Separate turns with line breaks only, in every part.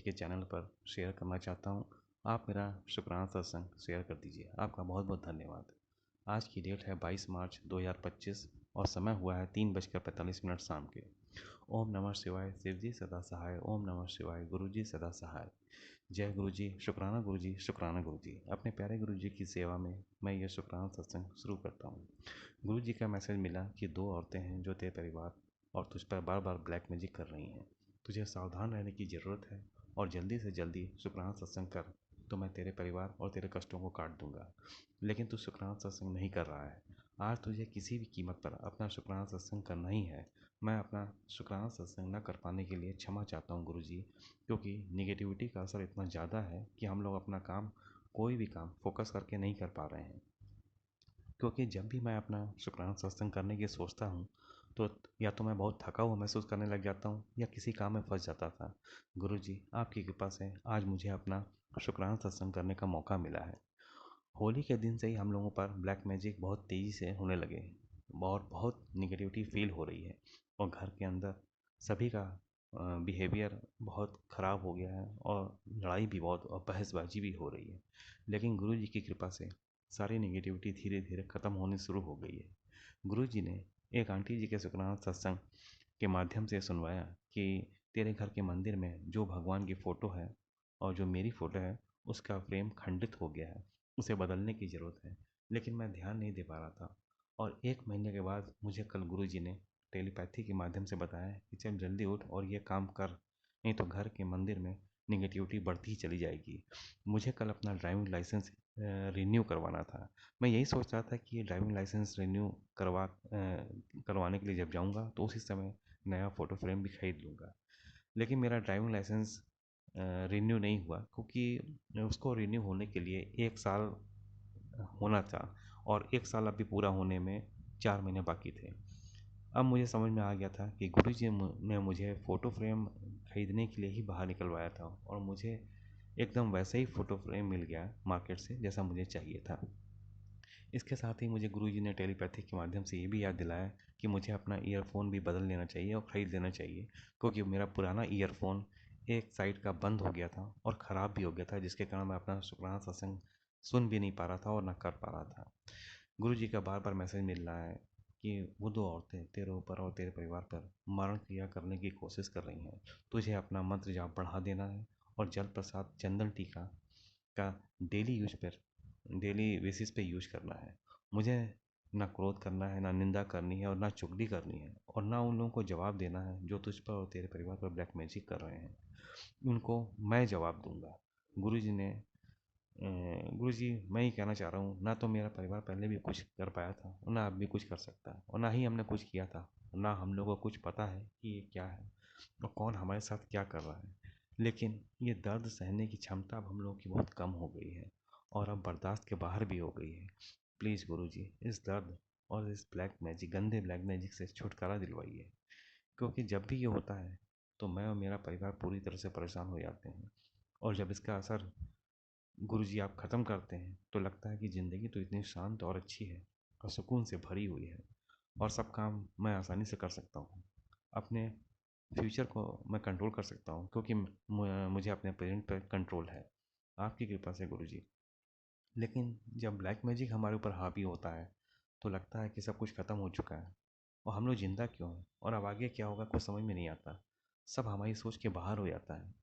के चैनल पर शेयर करना चाहता हूँ। आप मेरा शुक्राना सत्संग शेयर कर दीजिए। आपका बहुत बहुत धन्यवाद। आज की डेट है 22 मार्च 2025 और समय हुआ है 3:45 शाम के। ओम नमः शिवाय, शिव जी सदा सहाय। ओम नमः शिवाय, गुरु जी सदा सहाय। जय गुरु जी, शुक्राना गुरु जी, शुक्राना गुरु जी। अपने प्यारे गुरु जी की सेवा में मैं ये शुक्राना सत्संग शुरू करता हूँ। गुरु जी का मैसेज मिला कि 2 औरतें हैं जो तेरे परिवार और तुझ पर बार बार ब्लैक मैजिक कर रही हैं। तुझे सावधान रहने की ज़रूरत है और जल्दी से जल्दी शुक्राना सत्संग कर, तो मैं तेरे परिवार और तेरे कष्टों को काट दूंगा। लेकिन तू शुक्राना सत्संग नहीं कर रहा है। आज तुझे किसी भी कीमत पर अपना शुक्राना सत्संग करना ही है। मैं अपना शुक्राना सत्संग न कर पाने के लिए क्षमा चाहता हूँ गुरु जी, क्योंकि निगेटिविटी का असर इतना ज़्यादा है कि हम लोग अपना काम, कोई भी काम फोकस करके नहीं कर पा रहे हैं। क्योंकि जब भी मैं अपना शुक्राना सत्संग करने की सोचता हूँ तो या तो मैं बहुत थका हुआ महसूस करने लग जाता हूँ या किसी काम में फंस जाता था। गुरु जी, आपकी कृपा से आज मुझे अपना शुक्राना सत्संग करने का मौका मिला है। होली के दिन से ही हम लोगों पर ब्लैक मैजिक बहुत तेज़ी से होने लगे और बहुत निगेटिविटी फील हो रही है और घर के अंदर सभी का बिहेवियर बहुत ख़राब हो गया है और लड़ाई भी बहुत और बहसबाजी भी हो रही है। लेकिन गुरु जी की कृपा से सारी निगेटिविटी धीरे धीरे ख़त्म होनी शुरू हो गई है। गुरु जी ने एक आंटी जी के शुक्राना सत्संग के माध्यम से सुनवाया कि तेरे घर के मंदिर में जो भगवान की फ़ोटो है और जो मेरी फ़ोटो है उसका फ्रेम खंडित हो गया है, उसे बदलने की ज़रूरत है। लेकिन मैं ध्यान नहीं दे पा रहा था और 1 महीने के बाद मुझे कल गुरु जी ने टेलीपैथी के माध्यम से बताया कि चल जल्दी उठ और ये काम कर, नहीं तो घर के मंदिर में निगेटिविटी बढ़ती ही चली जाएगी। मुझे कल अपना ड्राइविंग लाइसेंस रिन्यू करवाना था। मैं यही सोच रहा था कि ये ड्राइविंग लाइसेंस रिन्यू करवाने के लिए जब जाऊंगा तो उसी समय नया फ़ोटो फ्रेम भी खरीद लूँगा। लेकिन मेरा ड्राइविंग लाइसेंस रिन्यू नहीं हुआ, क्योंकि उसको रिन्यू होने के लिए 1 साल होना था और 1 साल अभी पूरा होने में 4 महीने बाकी थे। अब मुझे समझ में आ गया था कि गुरुजी ने मुझे फ़ोटो फ्रेम खरीदने के लिए ही बाहर निकलवाया था और मुझे एकदम वैसा ही फ़ोटो फ्रेम मिल गया मार्केट से जैसा मुझे चाहिए था। इसके साथ ही मुझे गुरुजी ने टेलीपैथी के माध्यम से ये भी याद दिलाया कि मुझे अपना ईयरफ़ोन भी बदल लेना चाहिए और ख़रीद लेना चाहिए, क्योंकि मेरा पुराना ईयरफ़ोन एक साइड का बंद हो गया था और ख़राब भी हो गया था, जिसके कारण मैं अपना शुक्राना सत्संग सुन भी नहीं पा रहा था और ना कर पा रहा था। गुरुजी का बार बार मैसेज मिल रहा है कि वो 2 औरतें तेरे ऊपर और तेरे परिवार पर मरण क्रिया करने की कोशिश कर रही हैं। तुझे अपना मंत्र जाप बढ़ा देना है और जल प्रसाद चंदन टीका का डेली यूज पर डेली बेसिस पे यूज करना है। मुझे ना क्रोध करना है, ना निंदा करनी है और ना चुगली करनी है और ना उन लोगों को जवाब देना है जो तुझ पर और तेरे परिवार पर ब्लैक मैजिक कर रहे हैं। उनको मैं जवाब दूंगा। गुरुजी ने गुरुजी, मैं ही कहना चाह रहा हूँ, ना तो मेरा परिवार पहले भी कुछ कर पाया था और ना अब भी कुछ कर सकता है और ना ही हमने कुछ किया था, ना हम लोगों को कुछ पता है कि ये क्या है और कौन हमारे साथ क्या कर रहा है। लेकिन ये दर्द सहने की क्षमता अब हम लोगों की बहुत कम हो गई है और अब बर्दाश्त के बाहर भी हो गई है। प्लीज़ गुरुजी, इस दर्द और इस ब्लैक मैजिक, गंदे ब्लैक मैजिक से छुटकारा दिलवाइए, क्योंकि जब भी ये होता है तो मैं और मेरा परिवार पूरी तरह से परेशान हो जाते हैं और जब इसका असर गुरुजी आप ख़त्म करते हैं तो लगता है कि ज़िंदगी तो इतनी शांत और अच्छी है और सुकून से भरी हुई है और सब काम मैं आसानी से कर सकता हूँ। अपने फ्यूचर को मैं कंट्रोल कर सकता हूँ, क्योंकि मुझे अपने प्रेजेंट पर कंट्रोल है, आपकी कृपा से गुरुजी। लेकिन जब ब्लैक मैजिक हमारे ऊपर हावी होता है तो लगता है कि सब कुछ ख़त्म हो चुका है और हम लोग ज़िंदा क्यों हैं और अब आगे क्या होगा कुछ समझ में नहीं आता। सब हमारी सोच के बाहर हो जाता है।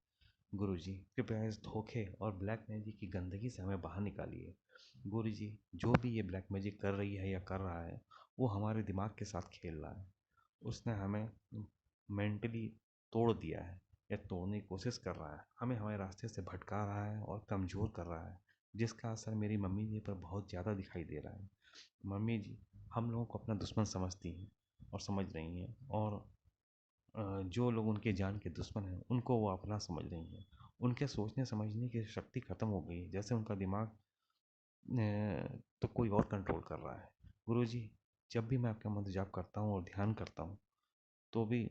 गुरुजी, कृपया इस धोखे और ब्लैक मैजिक की गंदगी से हमें बाहर निकालिए। गुरुजी, जो भी ये ब्लैक मैजिक कर रही है या कर रहा है वो हमारे दिमाग के साथ खेल रहा है। उसने हमें मेंटली तोड़ दिया है या तोड़ने की कोशिश कर रहा है, हमें हमारे रास्ते से भटका रहा है और कमज़ोर कर रहा है, जिसका असर मेरी मम्मी जी पर बहुत ज़्यादा दिखाई दे रहा है। मम्मी जी हम लोगों को अपना दुश्मन समझती हैं और समझ रही हैं और जो लोग उनके जान के दुश्मन हैं उनको वो अपना समझ रही हैं। उनके सोचने समझने की शक्ति ख़त्म हो गई है, जैसे उनका दिमाग तो कोई और कंट्रोल कर रहा है। गुरुजी, जब भी मैं आपका मंत्र जाप करता हूँ और ध्यान करता हूँ तो भी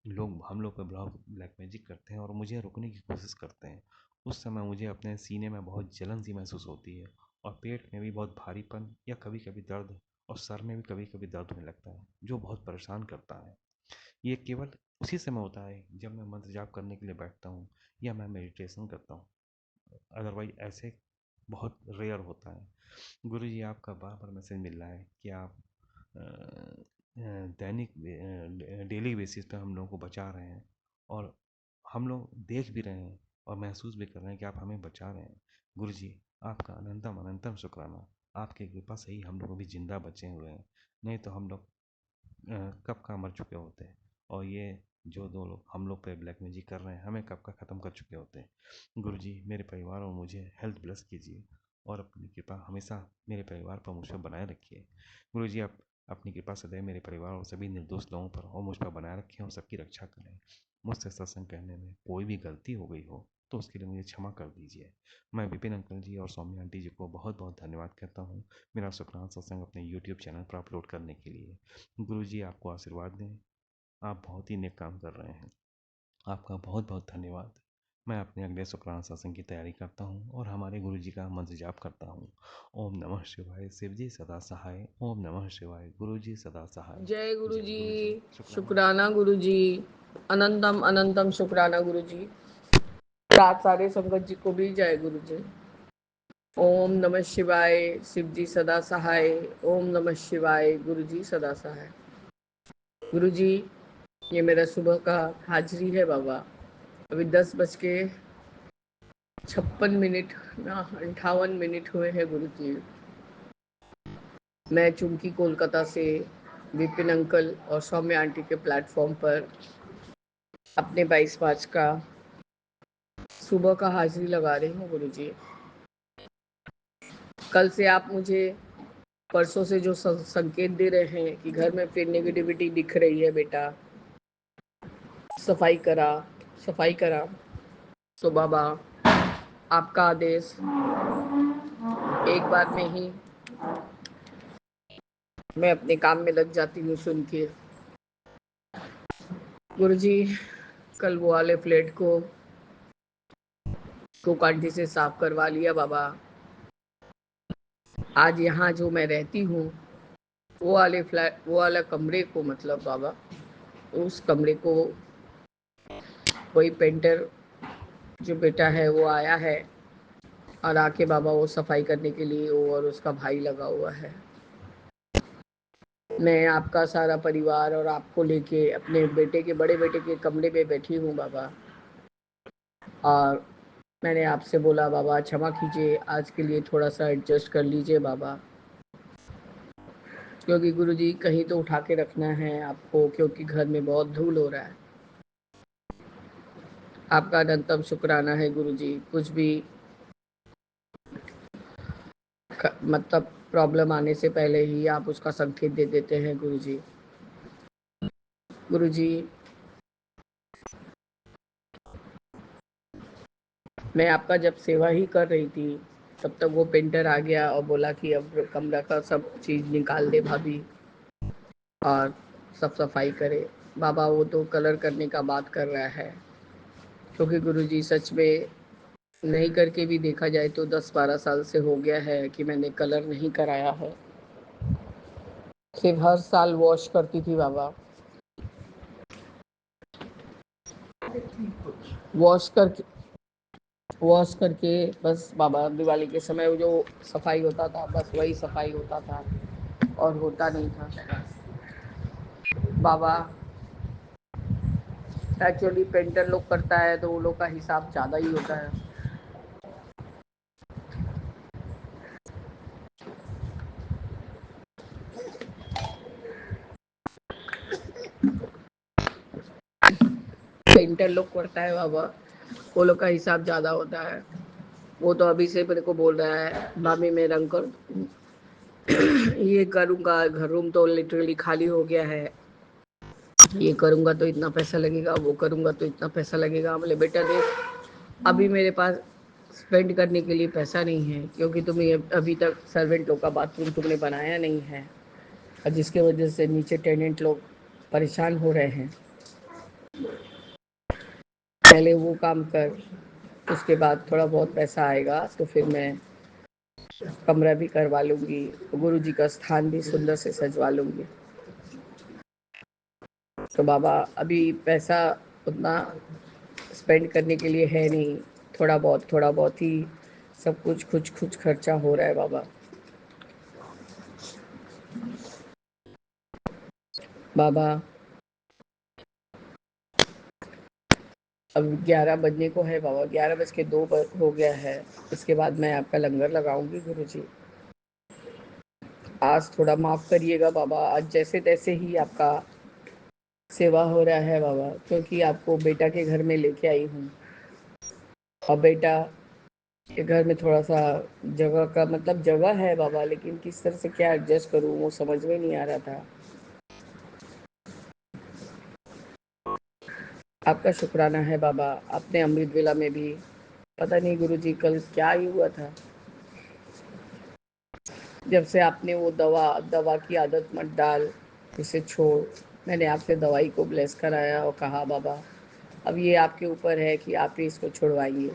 लोग हम लोग पे ब्लैक मैजिक करते हैं और मुझे रोकने की कोशिश करते हैं। उस समय मुझे अपने सीने में बहुत जलन सी महसूस होती है और पेट में भी बहुत भारीपन या कभी कभी दर्द और सर में भी कभी कभी दर्द होने लगता है, जो बहुत परेशान करता है। ये केवल उसी समय होता है जब मैं मंत्र जाप करने के लिए बैठता हूँ या मैं मेडिटेशन करता हूँ, अदरवाइज ऐसे बहुत रेयर होता है। गुरुजी, आपका बार बार मैसेज मिल रहा है कि आप दैनिक डेली बेसिस पे हम लोगों को बचा रहे हैं, और हम लोग देख भी रहे हैं और महसूस भी कर रहे हैं कि आप हमें बचा रहे हैं। गुरुजी, आपका अनंतम अनंतम शुक्राना। आपकी कृपा से ही हम लोग अभी जिंदा बचे हुए हैं, नहीं तो हम लोग कब का मर चुके होते हैं, और ये जो दो लोग हम लोग पे ब्लैक मैजिक कर रहे हैं हमें कब का ख़त्म कर चुके होते हैं। गुरुजी, मेरे परिवार और मुझे हेल्थ ब्लेस कीजिए और अपनी कृपा हमेशा मेरे परिवार पर मुझ पर बनाए रखिए। गुरुजी, आप अपनी कृपा सदैव मेरे परिवार और सभी निर्दोष लोगों पर और मुझ पर बनाए रखें और सबकी रक्षा करें। मुझसे सत्संग कहने में कोई भी गलती हो गई हो तो उसके लिए मुझे क्षमा कर दीजिए। मैं विपिन अंकल जी और सौम्या आंटी जी को बहुत बहुत धन्यवाद कहता हूँ मेरा शुक्राना सत्संग अपने यूट्यूब चैनल पर अपलोड करने के लिए। गुरुजी, आपको आशीर्वाद दें। आप बहुत ही नेक काम कर रहे हैं। आपका बहुत बहुत धन्यवाद। मैं अपने अगले शुक्राना सत्संग की तैयारी करता हूँ और हमारे गुरु जी का मंत्र जाप करता हूँ। ओम नमः शिवाय। शिव जी सदा सहाय। ओम नमः शिवाय। गुरु जी सदा सहाय।
जय गुरु
जय
जी।
गुरु जी।
शुक्राना गुरु जी। अनंतम अनंतम शुक्राना गुरु जी। रात सारे संगत जी को भी जय गुरु जी। ओम नमः शिवाय। शिव जी सदा सहाय। ओम नमः शिवाय। गुरु जी सदा सहाय। गुरु जी, ये मेरा सुबह का हाजिरी है बाबा। अभी 10:56 ना 58 हुए हैं गुरु जी। मैं चुमकी कोलकाता से विपिन अंकल और सौम्या आंटी के प्लेटफॉर्म पर अपने 22 मार्च का सुबह का हाजिरी लगा रही हूँ गुरु जी। कल से आप मुझे परसों से जो संकेत दे रहे हैं कि घर में फिर नेगेटिविटी दिख रही है बेटा, सफाई करा सफाई करा, तो बाबा आपका आदेश एक बार में ही मैं अपने काम में लग जाती हूँ सुन के। गुरु जी, कल वो वाले फ्लैट को आंटी से साफ करवा लिया बाबा। आज यहाँ जो मैं रहती हूँ वो वाला कमरे को, मतलब बाबा उस कमरे को कोई पेंटर जो बेटा है वो आया है और आके बाबा वो सफाई करने के लिए वो और उसका भाई लगा हुआ है। मैं आपका सारा परिवार और आपको लेके अपने बेटे के, बड़े बेटे के कमरे में बैठी हूँ बाबा, और मैंने आपसे बोला बाबा क्षमा कीजिए, आज के लिए थोड़ा सा एडजस्ट कर लीजिए बाबा, क्योंकि गुरुजी कहीं तो उठा के रखना है आपको, क्योंकि घर में बहुत धूल हो रहा है। आपका अनंतम शुक्राना है गुरुजी। कुछ भी मतलब प्रॉब्लम आने से पहले ही आप उसका संकेत दे देते हैं गुरुजी। गुरुजी, मैं आपका जब सेवा ही कर रही थी तब तक वो पेंटर आ गया और बोला कि अब कमरा का सब चीज़ निकाल दे भाभी और सब सफाई करे। बाबा वो तो कलर करने का बात कर रहा है, क्योंकि गुरुजी सच में नहीं करके भी देखा जाए तो 10-12 साल से हो गया है कि मैंने कलर नहीं कराया है। सिर्फ हर साल वॉश करती थी बाबा, वॉश करके वॉश करके बस बाबा दिवाली के समय वो जो सफाई होता था बस वही सफाई होता था और होता नहीं था बाबा। एक्चुअली पेंटर लोग करता है तो वो लोग का हिसाब ज़्यादा ही होता है। पेंटर लोग करता है बाबा, वो लोग का हिसाब ज़्यादा होता है। वो तो अभी से मेरे को बोल रहा है भाभी मैं रंग कर ये करूँगा, घर रूम तो लिटरली खाली हो गया है, ये करूँगा तो इतना पैसा लगेगा, वो करूँगा तो इतना पैसा लगेगा। बोले बेटा देख, अभी मेरे पास स्पेंड करने के लिए पैसा नहीं है, क्योंकि तुम्हें अभी तक सर्वेंट लोग का बाथरूम तुमने बनाया नहीं है, और जिसके वजह से नीचे टेनेंट लोग परेशान हो रहे हैं। पहले वो काम कर, उसके बाद थोड़ा बहुत पैसा आएगा तो फिर मैं कमरा भी करवा लूँगी, गुरु जी का स्थान भी सुंदर से सजवा लूँगी। तो बाबा अभी पैसा उतना स्पेंड करने के लिए है नहीं, थोड़ा बहुत ही सब कुछ खर्चा हो रहा है बाबा। बाबा अब 11 बजने को है बाबा, 11 बज के 2 हो गया है। इसके बाद मैं आपका लंगर लगाऊंगी गुरुजी। आज थोड़ा माफ़ करिएगा बाबा, आज जैसे तैसे ही आपका सेवा हो रहा है बाबा, क्योंकि आपको बेटा के घर में लेके आई हूँ और बेटा के घर में थोड़ा सा जगह का मतलब जगह है बाबा, लेकिन किस तरह से क्या एडजस्ट करूँ वो समझ में नहीं आ रहा था। आपका शुक्राना है बाबा, आपने अमृत वेला में भी पता नहीं गुरुजी कल क्या ही हुआ था, जब से आपने वो दवा की आदत मत डाल, इसे छोड़। मैंने आपसे दवाई को ब्लेस कराया और कहा बाबा अब ये आपके ऊपर है कि आप ही इसको छुड़वाइए।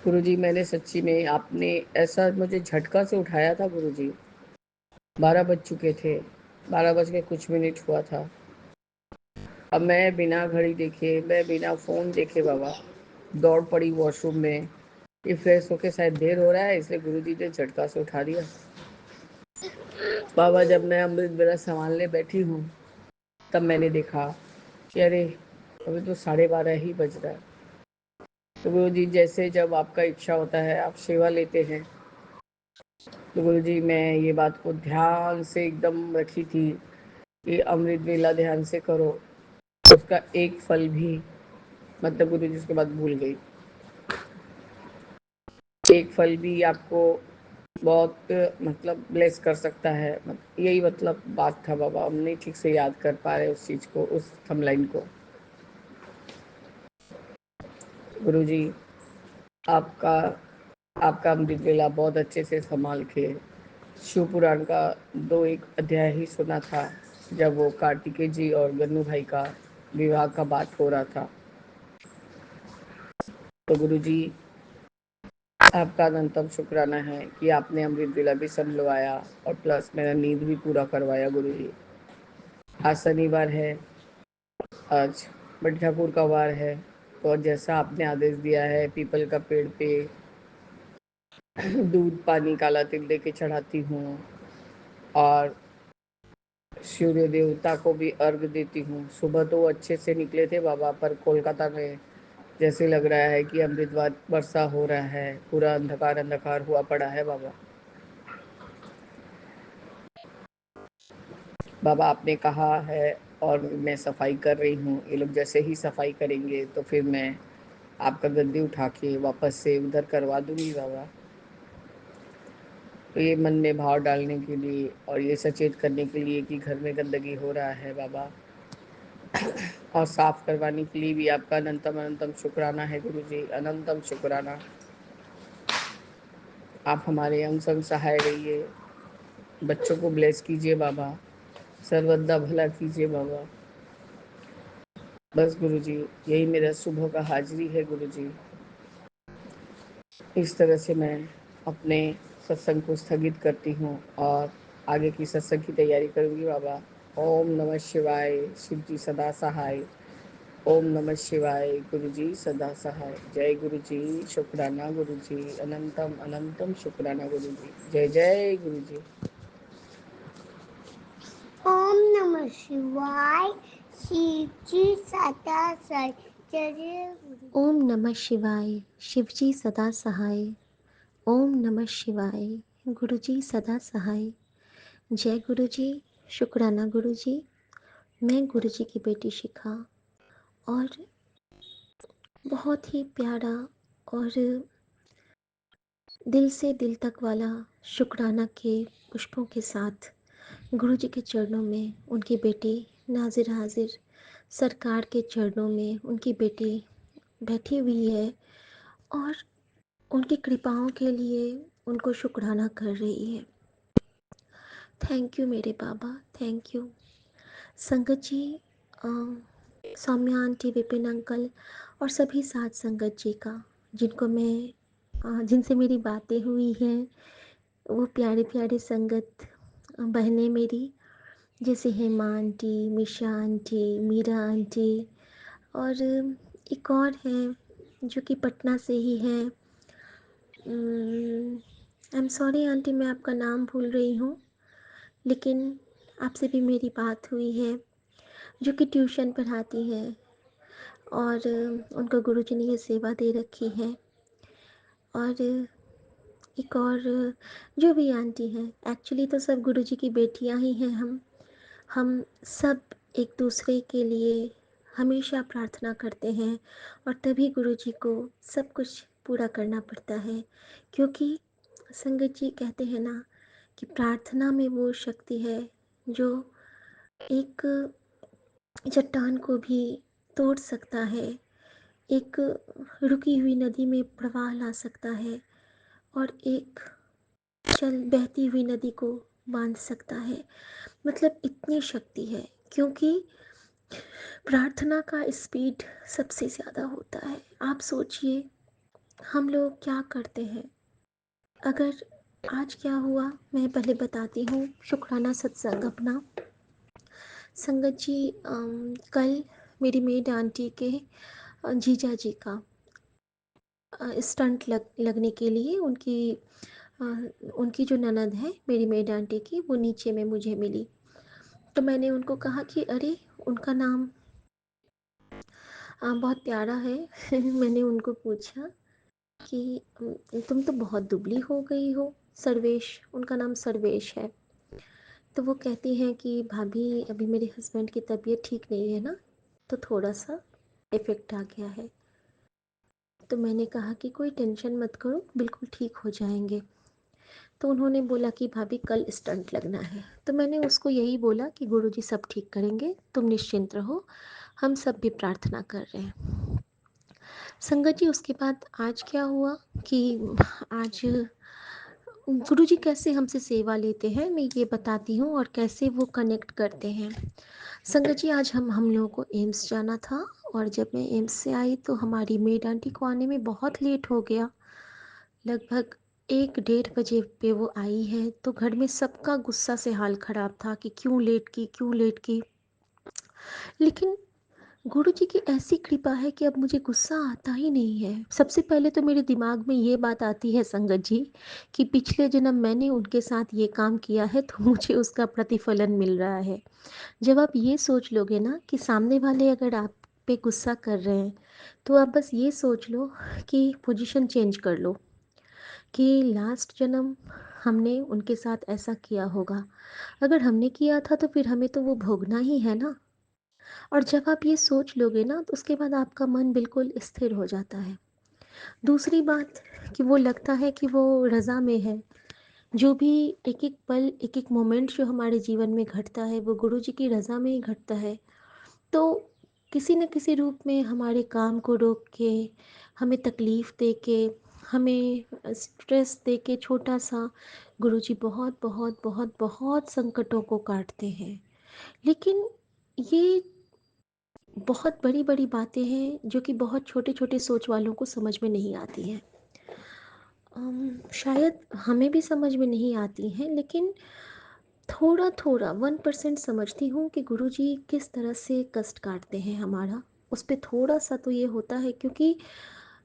गुरुजी मैंने सच्ची में, आपने ऐसा मुझे झटका से उठाया था गुरुजी। 12 बज चुके थे, 12 बज के कुछ मिनट हुआ था। अब मैं बिना घड़ी देखे, मैं बिना फ़ोन देखे बाबा दौड़ पड़ी वॉशरूम में कि फ्रेश होके शायद देर हो रहा है, इसलिए गुरुजी ने झटका से उठा दिया। बाबा जब मैं अमृत वेला संभालने बैठी हूँ तब मैंने देखा कि अरे अभी तो 12:30 ही बज रहा है। तो गुरुजी जैसे जब आपका इच्छा होता है आप सेवा लेते हैं, तो गुरुजी मैं ये बात को ध्यान से एकदम रखी थी कि अमृत वेला ध्यान से करो, उसका एक फल भी मतलब गुरुजी उसके बाद भूल गई, एक फल भी आपको बहुत मतलब ब्लेस कर सकता है। यही मतलब बात था बाबा, हम नहीं ठीक से याद कर पा रहे उस चीज़ को, उस थंबलाइन को। गुरुजी आपका आपका अमृत वेला बहुत अच्छे से संभाल के शिव पुराण का 2 एक अध्याय ही सुना था, जब वो कार्तिकेय जी और गन्नू भाई का विवाह का बात हो रहा था। तो गुरुजी आपका अनंतम शुक्राना है कि आपने अमृत वेला भी संभलवाया और प्लस मेरा नींद भी पूरा करवाया गुरुजी। आज शनिवार है, आज बड़ी ठाकुर का वार है, तो जैसा आपने आदेश दिया है पीपल का पेड़ पे दूध पानी काला तिल दे के चढ़ाती हूँ और सूर्य देवता को भी अर्घ देती हूँ। सुबह तो अच्छे से निकले थे बाबा, पर कोलकाता में जैसे लग रहा है कि अमृत वर्षा हो रहा है, पूरा अंधकार अंधकार हुआ पड़ा है बाबा। बाबा आपने कहा है और मैं सफाई कर रही हूँ, ये लोग जैसे ही सफाई करेंगे तो फिर मैं आपका गद्दी उठा के वापस से उधर करवा दूंगी बाबा। तो ये मन में भाव डालने के लिए और ये सचेत करने के लिए कि घर में गंदगी हो रहा है बाबा, और साफ करवाने के लिए भी आपका अनंतम अनंतम शुक्राना है गुरुजी, अनंतम शुक्राना। आप हमारे अंग संग सहाय रहिए, बच्चों को ब्लेस कीजिए बाबा, सर्वदा भला कीजिए बाबा। बस गुरुजी यही मेरा सुबह का हाजिरी है गुरुजी। इस तरह से मैं अपने सत्संग को स्थगित करती हूँ और आगे की सत्संग की तैयारी करूँगी बाबा। ओम नमः शिवाय, शिव जी सदा सहाय। ओम नमः शिवाय, गुरु जी सदा सहाय। जय गुरु जी, शुक्राना गुरु जी, अनंतम अनंतम शुक्राना गुरु जी। जय जय गुरु जी।
ओम नमः शिवाय, शिव जी सदा सहाय। जय जय गुरु।
ओम नमः शिवाय, शिवजी सदा सहाय। ओम नमः शिवाय, गुरुजी सदा सहाय। जय गुरुजी, शुक्राना गुरुजी। मैं गुरुजी की बेटी शिखा और बहुत ही प्यारा और दिल से दिल तक वाला शुक्राना के पुष्पों के साथ गुरुजी के चरणों में उनकी बेटी नाजिर हाजिर सरकार के चरणों में उनकी बेटी बैठी हुई है और उनकी कृपाओं के लिए उनको शुक्राना कर रही है। थैंक यू मेरे बाबा, थैंक यू। संगत जी, सौम्या आंटी, विपिन अंकल और सभी साथ संगत जी का, जिनको मैं जिनसे मेरी बातें हुई हैं, वो प्यारे प्यारे संगत बहनें मेरी, जैसे हेमा आंटी, मिशा आंटी, मीरा आंटी और एक और है जो कि पटना से ही है। आई एम सॉरी आंटी, मैं आपका नाम भूल रही हूँ, लेकिन आपसे भी मेरी बात हुई है, जो कि ट्यूशन पढ़ाती है और उनको गुरुजी ने ये सेवा दे रखी है। और एक और जो भी आंटी हैं, एक्चुअली तो सब गुरुजी की बेटियां ही हैं। हम सब एक दूसरे के लिए हमेशा प्रार्थना करते हैं और तभी गुरुजी को सब कुछ पूरा करना पड़ता है, क्योंकि संगत जी कहते हैं ना कि प्रार्थना में वो शक्ति है जो एक चट्टान को भी तोड़ सकता है, एक रुकी हुई नदी में प्रवाह ला सकता है और एक चल बहती हुई नदी को बांध सकता है। मतलब इतनी शक्ति है, क्योंकि प्रार्थना का स्पीड सबसे ज़्यादा होता है। आप सोचिए हम लोग क्या करते हैं। अगर आज क्या हुआ मैं पहले बताती हूँ, शुक्राना सत्संग अपना। संगत जी कल मेरी मेड आंटी के जीजा जी का स्टंट लगने के लिए उनकी जो ननद है मेरी मेड आंटी की, वो नीचे में मुझे मिली। तो मैंने उनको कहा कि अरे उनका नाम बहुत प्यारा है। मैंने उनको पूछा कि तुम तो बहुत दुबली हो गई हो। सर्वेश, उनका नाम सर्वेश है। तो वो कहती हैं कि भाभी अभी मेरे हस्बैंड की तबीयत ठीक नहीं है ना, तो थोड़ा सा इफ़ेक्ट आ गया है। तो मैंने कहा कि कोई टेंशन मत करो, बिल्कुल ठीक हो जाएंगे। तो उन्होंने बोला कि भाभी कल स्टंट लगना है। तो मैंने उसको यही बोला कि गुरुजी सब ठीक करेंगे, तुम निश्चिंत रहो, हम सब भी प्रार्थना कर रहे हैं। संगत जी उसके बाद आज क्या हुआ कि आज गुरुजी कैसे हमसे सेवा लेते हैं मैं ये बताती हूँ और कैसे वो कनेक्ट करते हैं। संगत जी आज हम लोगों को एम्स जाना था और जब मैं एम्स से आई तो हमारी मेड आंटी को आने में बहुत लेट हो गया। लगभग 1-1:30 बजे पे वो आई है, तो घर में सबका गुस्सा से हाल ख़राब था कि क्यों लेट की, क्यों लेट की। लेकिन गुरुजी की ऐसी कृपा है कि अब मुझे गुस्सा आता ही नहीं है। सबसे पहले तो मेरे दिमाग में ये बात आती है संगत जी कि पिछले जन्म मैंने उनके साथ ये काम किया है तो मुझे उसका प्रतिफलन मिल रहा है। जब आप ये सोच लोगे ना कि सामने वाले अगर आप पे गुस्सा कर रहे हैं, तो आप बस ये सोच लो कि पोजीशन चेंज कर लो कि लास्ट जन्म हमने उनके साथ ऐसा किया होगा। अगर हमने किया था तो फिर हमें तो वो भोगना ही है ना। और जब आप ये सोच लोगे ना तो उसके बाद आपका मन बिल्कुल स्थिर हो जाता है। दूसरी बात कि वो लगता है कि वो रज़ा में है। जो भी एक एक पल, एक एक मोमेंट जो हमारे जीवन में घटता है वो गुरुजी की रज़ा में ही घटता है। तो किसी न किसी रूप में हमारे काम को रोक के, हमें तकलीफ़ दे के, हमें स्ट्रेस दे के छोटा सा गुरुजी बहुत बहुत बहुत बहुत संकटों को काटते हैं। लेकिन ये बहुत बड़ी बड़ी बातें हैं जो कि बहुत छोटे छोटे सोच वालों को समझ में नहीं आती हैं। शायद हमें भी समझ में नहीं आती हैं, लेकिन थोड़ा थोड़ा 1% समझती हूँ कि गुरुजी किस तरह से कष्ट काटते हैं हमारा। उस पे थोड़ा सा तो ये होता है, क्योंकि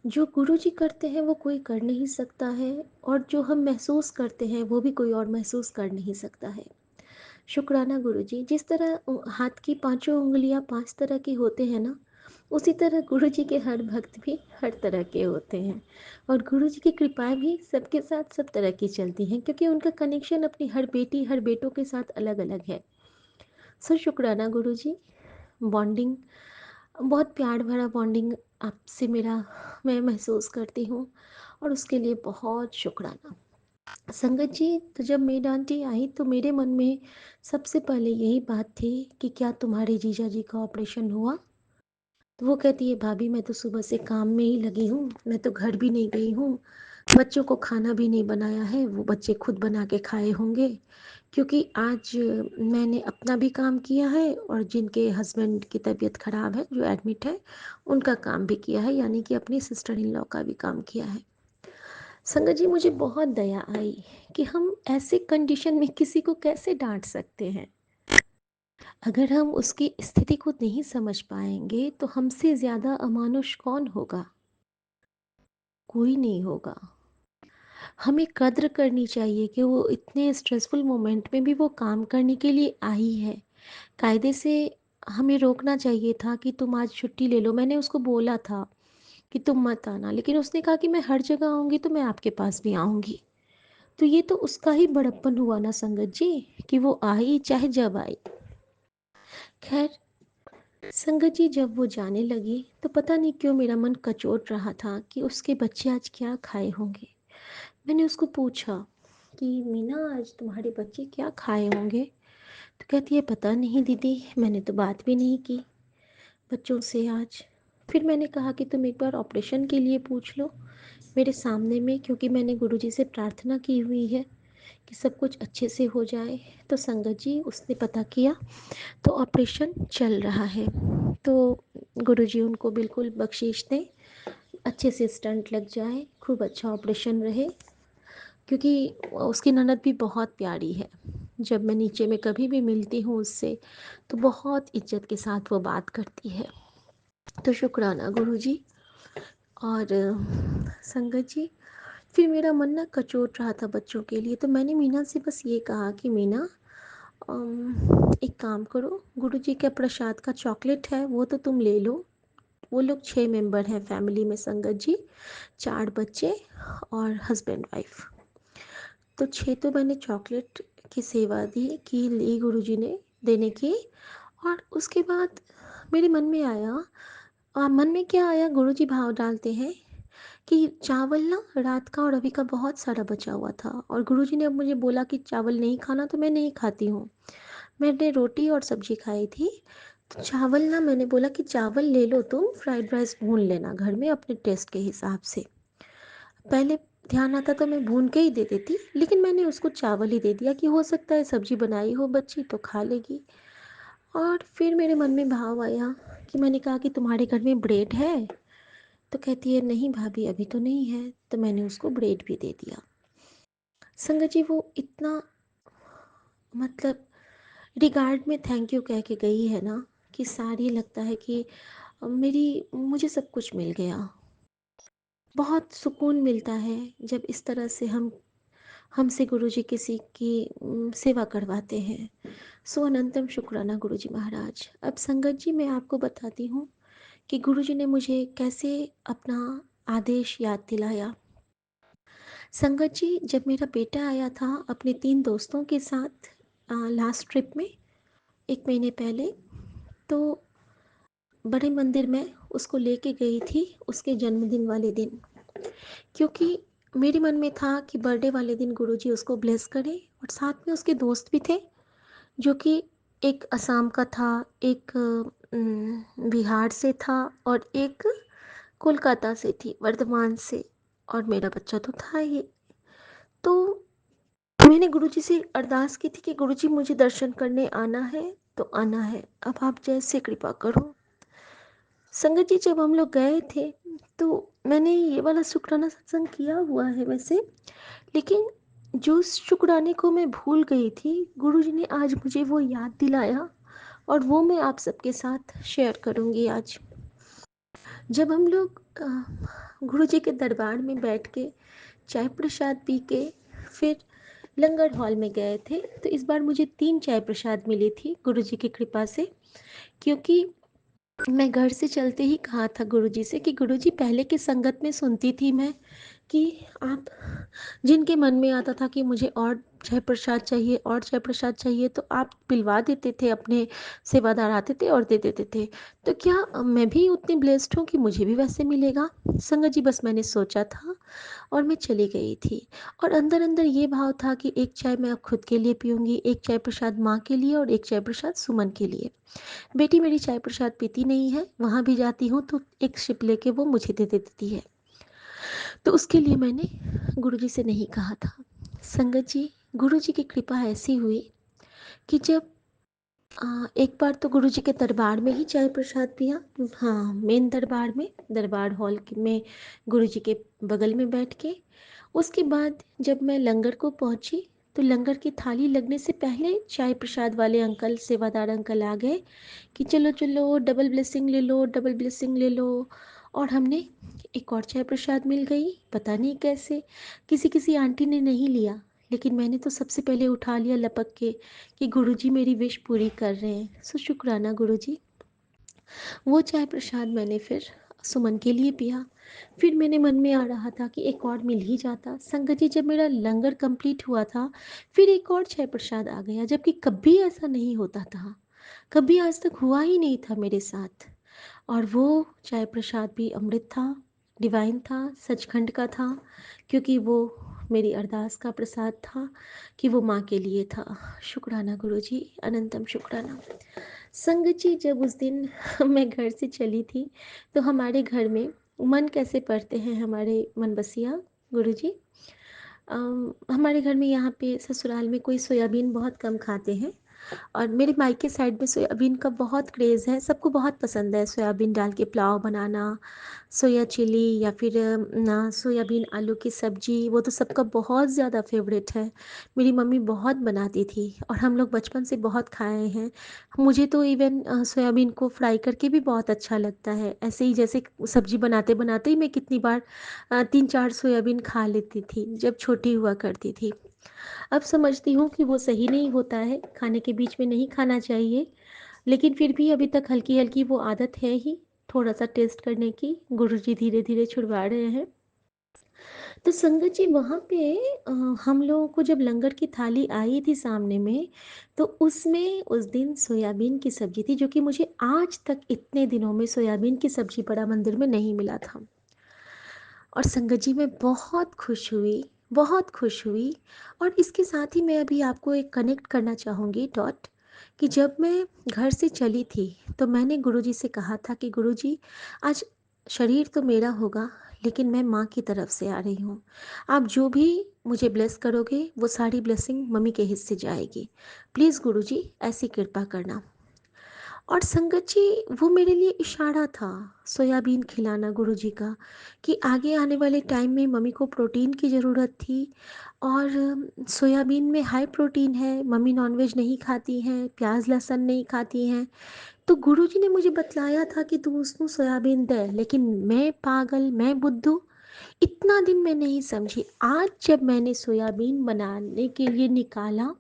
जो गुरुजी करते हैं वो कोई कर नहीं सकता है और जो हम महसूस करते हैं वो भी कोई और महसूस कर नहीं सकता है। शुक्राना गुरुजी, जिस तरह हाथ की पांचों उंगलियां 5 तरह की होते हैं ना, उसी तरह गुरुजी के हर भक्त भी हर तरह के होते हैं और गुरुजी की कृपाएं भी सबके साथ सब तरह की चलती हैं, क्योंकि उनका कनेक्शन अपनी हर बेटी हर बेटों के साथ अलग अलग है। सो शुक्राना गुरुजी। बॉन्डिंग बहुत प्यार भरा बॉन्डिंग आपसे मेरा मैं महसूस करती हूँ और उसके लिए बहुत शुक्राना। संगत जी तो जब मेरी आंटी आई तो मेरे मन में सबसे पहले यही बात थी कि क्या तुम्हारे जीजा जी का ऑपरेशन हुआ। तो वो कहती है भाभी मैं तो सुबह से काम में ही लगी हूँ, मैं तो घर भी नहीं गई हूँ, बच्चों को खाना भी नहीं बनाया है, वो बच्चे खुद बना के खाए होंगे, क्योंकि आज मैंने अपना भी काम किया है और जिनके हस्बैंड की तबीयत ख़राब है जो एडमिट है उनका काम भी किया है, यानी कि अपनी सिस्टर इन लॉ का भी काम किया है। संगत जी मुझे बहुत दया आई कि हम ऐसे कंडीशन में किसी को कैसे डांट सकते हैं। अगर हम उसकी स्थिति को नहीं समझ पाएँगे, तो हमसे ज़्यादा अमानुष कौन होगा? कोई नहीं होगा। हमें कद्र करनी चाहिए कि वो इतने स्ट्रेसफुल मोमेंट में भी वो काम करने के लिए आई है। कायदे से हमें रोकना चाहिए था कि तुम आज छुट्टी ले लो। मैंने उसको बोला था कि तुम मत आना, लेकिन उसने कहा कि मैं हर जगह आऊँगी तो मैं आपके पास भी आऊँगी। तो ये तो उसका ही बड़प्पन हुआ ना संगत जी, कि वो आई चाहे जब आई। खैर, संगत जी जब वो जाने लगी तो पता नहीं क्यों मेरा मन कचोट रहा था कि उसके बच्चे आज क्या खाए होंगे। मैंने उसको पूछा कि मीना, आज तुम्हारे बच्चे क्या खाए होंगे? तो कहती है पता नहीं दीदी, मैंने तो बात भी नहीं की बच्चों से आज। फिर मैंने कहा कि तुम एक बार ऑपरेशन के लिए पूछ लो मेरे सामने में, क्योंकि मैंने गुरुजी से प्रार्थना की हुई है कि सब कुछ अच्छे से हो जाए। तो संगत जी उसने पता किया तो ऑपरेशन चल रहा है। तो गुरुजी उनको बिल्कुल बख्शीश दें, अच्छे से स्टंट लग जाए, खूब अच्छा ऑपरेशन रहे, क्योंकि उसकी ननद भी बहुत प्यारी है। जब मैं नीचे में कभी भी मिलती हूँ उससे तो बहुत इज्जत के साथ वो बात करती है। तो शुक्राना गुरुजी। और संगत जी फिर मेरा मन ना कचोट रहा था बच्चों के लिए, तो मैंने मीना से बस ये कहा कि मीना, एक काम करो, गुरुजी के प्रसाद का चॉकलेट है वो तो तुम ले लो। वो लोग 6 मेंबर हैं फैमिली में संगत जी, 4 बच्चे और हस्बैंड वाइफ। तो 6 तो मैंने चॉकलेट की सेवा दी की ली गुरुजी ने देने की। और उसके बाद मेरे मन में आया, मन में क्या आया, गुरुजी भाव डालते हैं कि चावल ना रात का और अभी का बहुत सारा बचा हुआ था, और गुरुजी ने अब मुझे बोला कि चावल नहीं खाना, तो मैं नहीं खाती हूँ। मैंने रोटी और सब्जी खाई थी। तो चावल ना, मैंने बोला कि चावल ले लो तुम, फ्राइड राइस भून लेना घर में अपने टेस्ट के हिसाब से। पहले ध्यान आता तो मैं भून के ही दे देती, लेकिन मैंने उसको चावल ही दे दिया कि हो सकता है सब्जी बनाई हो बच्ची तो खा लेगी। और फिर मेरे मन में भाव आया कि मैंने कहा कि तुम्हारे घर में ब्रेड है? तो कहती है नहीं भाभी अभी तो नहीं है। तो मैंने उसको ब्रेड भी दे दिया। संगत जी वो इतना, मतलब रिगार्ड में थैंक यू कह के गई है ना, कि सारी लगता है कि मेरी मुझे सब कुछ मिल गया। बहुत सुकून मिलता है जब इस तरह से हमसे गुरुजी किसी की सेवा करवाते हैं। सो अनंतम शुक्राना गुरुजी महाराज। अब संगत जी मैं आपको बताती हूँ कि गुरुजी ने मुझे कैसे अपना आदेश याद दिलाया। संगत जी जब मेरा बेटा आया था अपने 3 दोस्तों के साथ लास्ट ट्रिप में 1 महीने पहले, तो बड़े मंदिर में उसको लेके गई थी उसके जन्मदिन वाले दिन, क्योंकि मेरे मन में था कि बर्थडे वाले दिन गुरुजी उसको ब्लेस करें। और साथ में उसके दोस्त भी थे, जो कि एक असम का था, एक बिहार से था और एक कोलकाता से थी, वर्धमान से, और मेरा बच्चा तो था ही। तो मैंने गुरुजी से अरदास की थी कि गुरुजी मुझे दर्शन करने आना है तो आना है, अब आप जैसे कृपा करो। संगत जी जब हम लोग गए थे तो मैंने ये वाला शुक्राना सत्संग किया हुआ है वैसे, लेकिन जो शुक्राने को मैं भूल गई थी, गुरुजी ने आज मुझे वो याद दिलाया और वो मैं आप सबके साथ शेयर करूँगी आज। जब हम लोग गुरुजी के दरबार में बैठ के चाय प्रसाद पी के फिर लंगर हॉल में गए थे, तो इस बार मुझे 3 चाय प्रसाद मिली थी गुरुजी की कृपा से, क्योंकि मैं घर से चलते ही कहा था गुरुजी से कि गुरुजी पहले की संगत में सुनती थी मैं कि आप, जिनके मन में आता था कि मुझे और चाय प्रसाद चाहिए और चाय प्रसाद चाहिए, तो आप पिलवा देते थे, अपने सेवादार आते थे और दे देते थे। तो क्या मैं भी उतनी ब्लेस्ड हूँ कि मुझे भी वैसे मिलेगा? संगत जी बस मैंने सोचा था और मैं चली गई थी। और अंदर अंदर ये भाव था कि एक चाय मैं अब खुद के लिए पीऊँगी, एक चाय प्रसाद माँ के लिए और एक चाय प्रसाद सुमन के लिए। बेटी मेरी चाय प्रसाद पीती नहीं है, वहाँ भी जाती हूँ तो एक सिप लेके वो मुझे दे देती है, तो उसके लिए मैंने गुरुजी से नहीं कहा था। संगत जी गुरुजी की कृपा ऐसी हुई कि जब एक बार तो गुरुजी के दरबार में ही चाय प्रसाद पिया, हाँ मेन दरबार में, दरबार हॉल में गुरुजी के बगल में बैठ के। उसके बाद जब मैं लंगर को पहुंची तो लंगर की थाली लगने से पहले चाय प्रसाद वाले अंकल, सेवादार अंकल आ गए कि चलो चलो डबल ब्लेसिंग ले लो, डबल ब्लेसिंग ले लो। और हमने एक और चाय प्रसाद मिल गई, पता नहीं कैसे, किसी किसी आंटी ने नहीं लिया, लेकिन मैंने तो सबसे पहले उठा लिया लपक के कि गुरुजी मेरी विश पूरी कर रहे हैं। सो शुक्राना गुरुजी। वो चाय प्रसाद मैंने फिर सुमन के लिए पिया। फिर मेरे मन में आ रहा था कि एक और मिल ही जाता। संगत जी, जब मेरा लंगर कंप्लीट हुआ था फिर एक और चाय प्रसाद आ गया, जबकि कभी ऐसा नहीं होता था, कभी आज तक हुआ ही नहीं था मेरे साथ। और वो चाय प्रसाद भी अमृत था, डिवाइन था, सचखंड का था, क्योंकि वो मेरी अरदास का प्रसाद था कि वो माँ के लिए था। शुक्राना गुरुजी, अनंतम शुक्राना। संगत जी, जब उस दिन मैं घर से चली थी तो हमारे घर में मन कैसे पढ़ते हैं हमारे मन बसिया गुरुजी। हमारे घर में यहाँ पे ससुराल में कोई सोयाबीन बहुत कम खाते हैं, और मेरे मायके साइड में सोयाबीन का बहुत क्रेज़ है, सबको बहुत पसंद है सोयाबीन डाल के पुलाव बनाना, सोया चिली या फिर ना सोयाबीन आलू की सब्ज़ी, वो तो सबका बहुत ज़्यादा फेवरेट है। मेरी मम्मी बहुत बनाती थी और हम लोग बचपन से बहुत खाए हैं। मुझे तो इवन सोयाबीन को फ्राई करके भी बहुत अच्छा लगता है, ऐसे ही जैसे सब्ज़ी बनाते बनाते ही मैं कितनी बार 3-4 सोयाबीन खा लेती थी जब छोटी हुआ करती थी। अब समझती हूँ कि वो सही नहीं होता है, खाने के बीच में नहीं खाना चाहिए, लेकिन फिर भी अभी तक हल्की-हल्की वो आदत है ही, थोड़ा-सा टेस्ट करने की, गुरुजी धीरे-धीरे छुड़वा रहे हैं। तो संगत जी, वहाँ पे अ, हम लोगों को जब लंगर की थाली आई थी सामने में, तो उसमें उस दिन सोयाबीन की सब्ज़ी थी, जो कि मुझे आज तक इतने दिनों में सोयाबीन की सब्ज़ी बड़ा मंदिर में नहीं मिला था। और संगत जी, मैं बहुत खुश हुई, बहुत खुश हुई। और इसके साथ ही मैं अभी आपको एक कनेक्ट करना चाहूँगी डॉट, कि जब मैं घर से चली थी तो मैंने गुरुजी से कहा था कि गुरुजी, आज शरीर तो मेरा होगा, लेकिन मैं माँ की तरफ से आ रही हूँ, आप जो भी मुझे ब्लेस करोगे वो सारी ब्लेसिंग मम्मी के हिस्से जाएगी, प्लीज़ गुरुजी ऐसी कृपा करना। और संगत जी, वो मेरे लिए इशारा था, सोयाबीन खिलाना गुरुजी का, कि आगे आने वाले टाइम में मम्मी को प्रोटीन की ज़रूरत थी, और सोयाबीन में हाई प्रोटीन है, मम्मी नॉनवेज नहीं खाती हैं, प्याज लहसुन नहीं खाती हैं। तो गुरुजी ने मुझे बतलाया था कि तू उसको सोयाबीन दे, लेकिन मैं पागल, मैं बुद्धू, इतना दिन मैं नहीं समझी। आज जब मैंने सोयाबीन बनाने के लिए निकाला,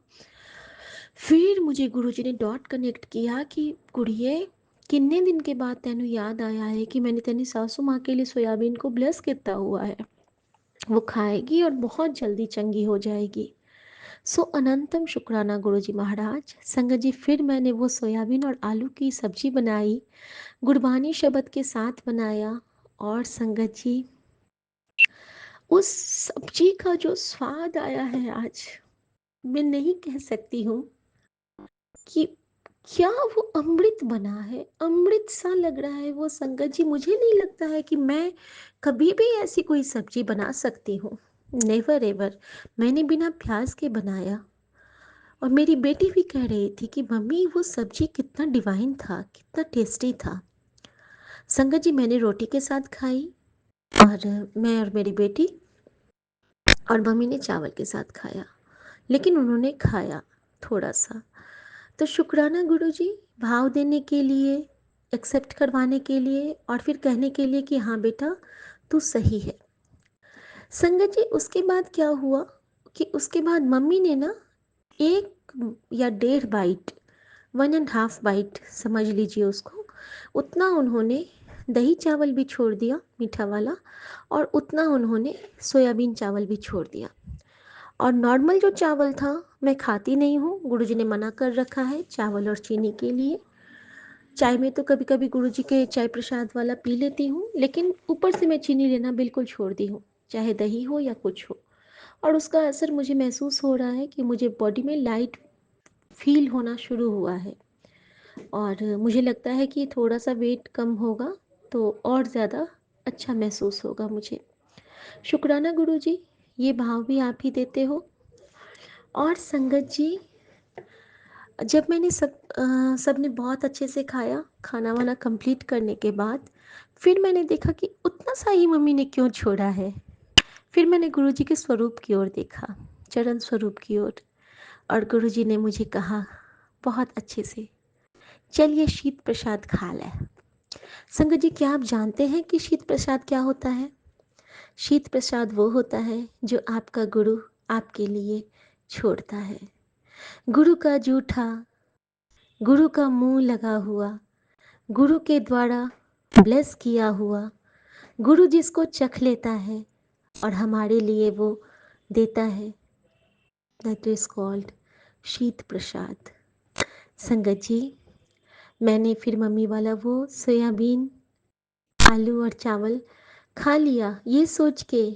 फिर मुझे गुरुजी ने डॉट कनेक्ट किया कि कुड़िए, किन्ने दिन के बाद तेनू याद आया है कि मैंने तेरी सासू माँ के लिए सोयाबीन को ब्लेस किया हुआ है, वो खाएगी और बहुत जल्दी चंगी हो जाएगी। सो अनंतम शुक्राना गुरुजी महाराज। संगत जी, फिर मैंने वो सोयाबीन और आलू की सब्जी बनाई, गुरबानी शब्द के साथ बनाया, और संगत जी, उस सब्जी का जो स्वाद आया है आज, मैं नहीं कह सकती हूँ कि क्या वो अमृत बना है, अमृत सा लग रहा है वो। संगत जी, मुझे नहीं लगता है कि मैं कभी भी ऐसी कोई सब्जी बना सकती हूँ, नेवर एवर। मैंने बिना प्याज के बनाया, और मेरी बेटी भी कह रही थी कि मम्मी वो सब्जी कितना डिवाइन था, कितना टेस्टी था। संगत जी, मैंने रोटी के साथ खाई, और मैं और मेरी बेटी और मम्मी ने चावल के साथ खाया, लेकिन उन्होंने खाया थोड़ा सा। तो शुक्राना गुरुजी, भाव देने के लिए, एक्सेप्ट करवाने के लिए, और फिर कहने के लिए कि हाँ बेटा, तू सही है। संगत जी, उसके बाद क्या हुआ कि उसके बाद मम्मी ने ना 1 या 1.5 बाइट, 1.5 बाइट समझ लीजिए उसको, उतना उन्होंने दही चावल भी छोड़ दिया मीठा वाला, और उतना उन्होंने सोयाबीन चावल भी छोड़ दिया। और नॉर्मल जो चावल था मैं खाती नहीं हूँ, गुरुजी ने मना कर रखा है चावल और चीनी के लिए। चाय में तो कभी कभी गुरुजी के चाय प्रसाद वाला पी लेती हूँ, लेकिन ऊपर से मैं चीनी लेना बिल्कुल छोड़ दी हूँ, चाहे दही हो या कुछ हो। और उसका असर मुझे महसूस हो रहा है कि मुझे बॉडी में लाइट फील होना शुरू हुआ है, और मुझे लगता है कि थोड़ा सा वेट कम होगा तो और ज़्यादा अच्छा महसूस होगा मुझे। शुक्राना गुरुजी, ये भाव भी आप ही देते हो। और संगत जी, जब मैंने सबने बहुत अच्छे से खाया, खाना वाना कंप्लीट करने के बाद फिर मैंने देखा कि उतना सा ही मम्मी ने क्यों छोड़ा है। फिर मैंने गुरुजी के स्वरूप की ओर देखा, चरण स्वरूप की ओर। और गुरुजी ने मुझे कहा बहुत अच्छे से, चलिए शीत प्रसाद खा लें। संगत जी, क्या आप जानते हैं कि शीत प्रसाद क्या होता है? शीत प्रसाद वो होता है जो आपका गुरु आपके लिए छोड़ता है। गुरु का जूठा, गुरु का मुंह लगा हुआ, गुरु के द्वारा ब्लेस किया हुआ, गुरु जिसको चख लेता है और हमारे लिए वो देता है, दैट इज कॉल्ड शीत प्रसाद। संगत जी, मैंने फिर मम्मी वाला वो सोयाबीन, आलू और चावल खा लिया, ये सोच के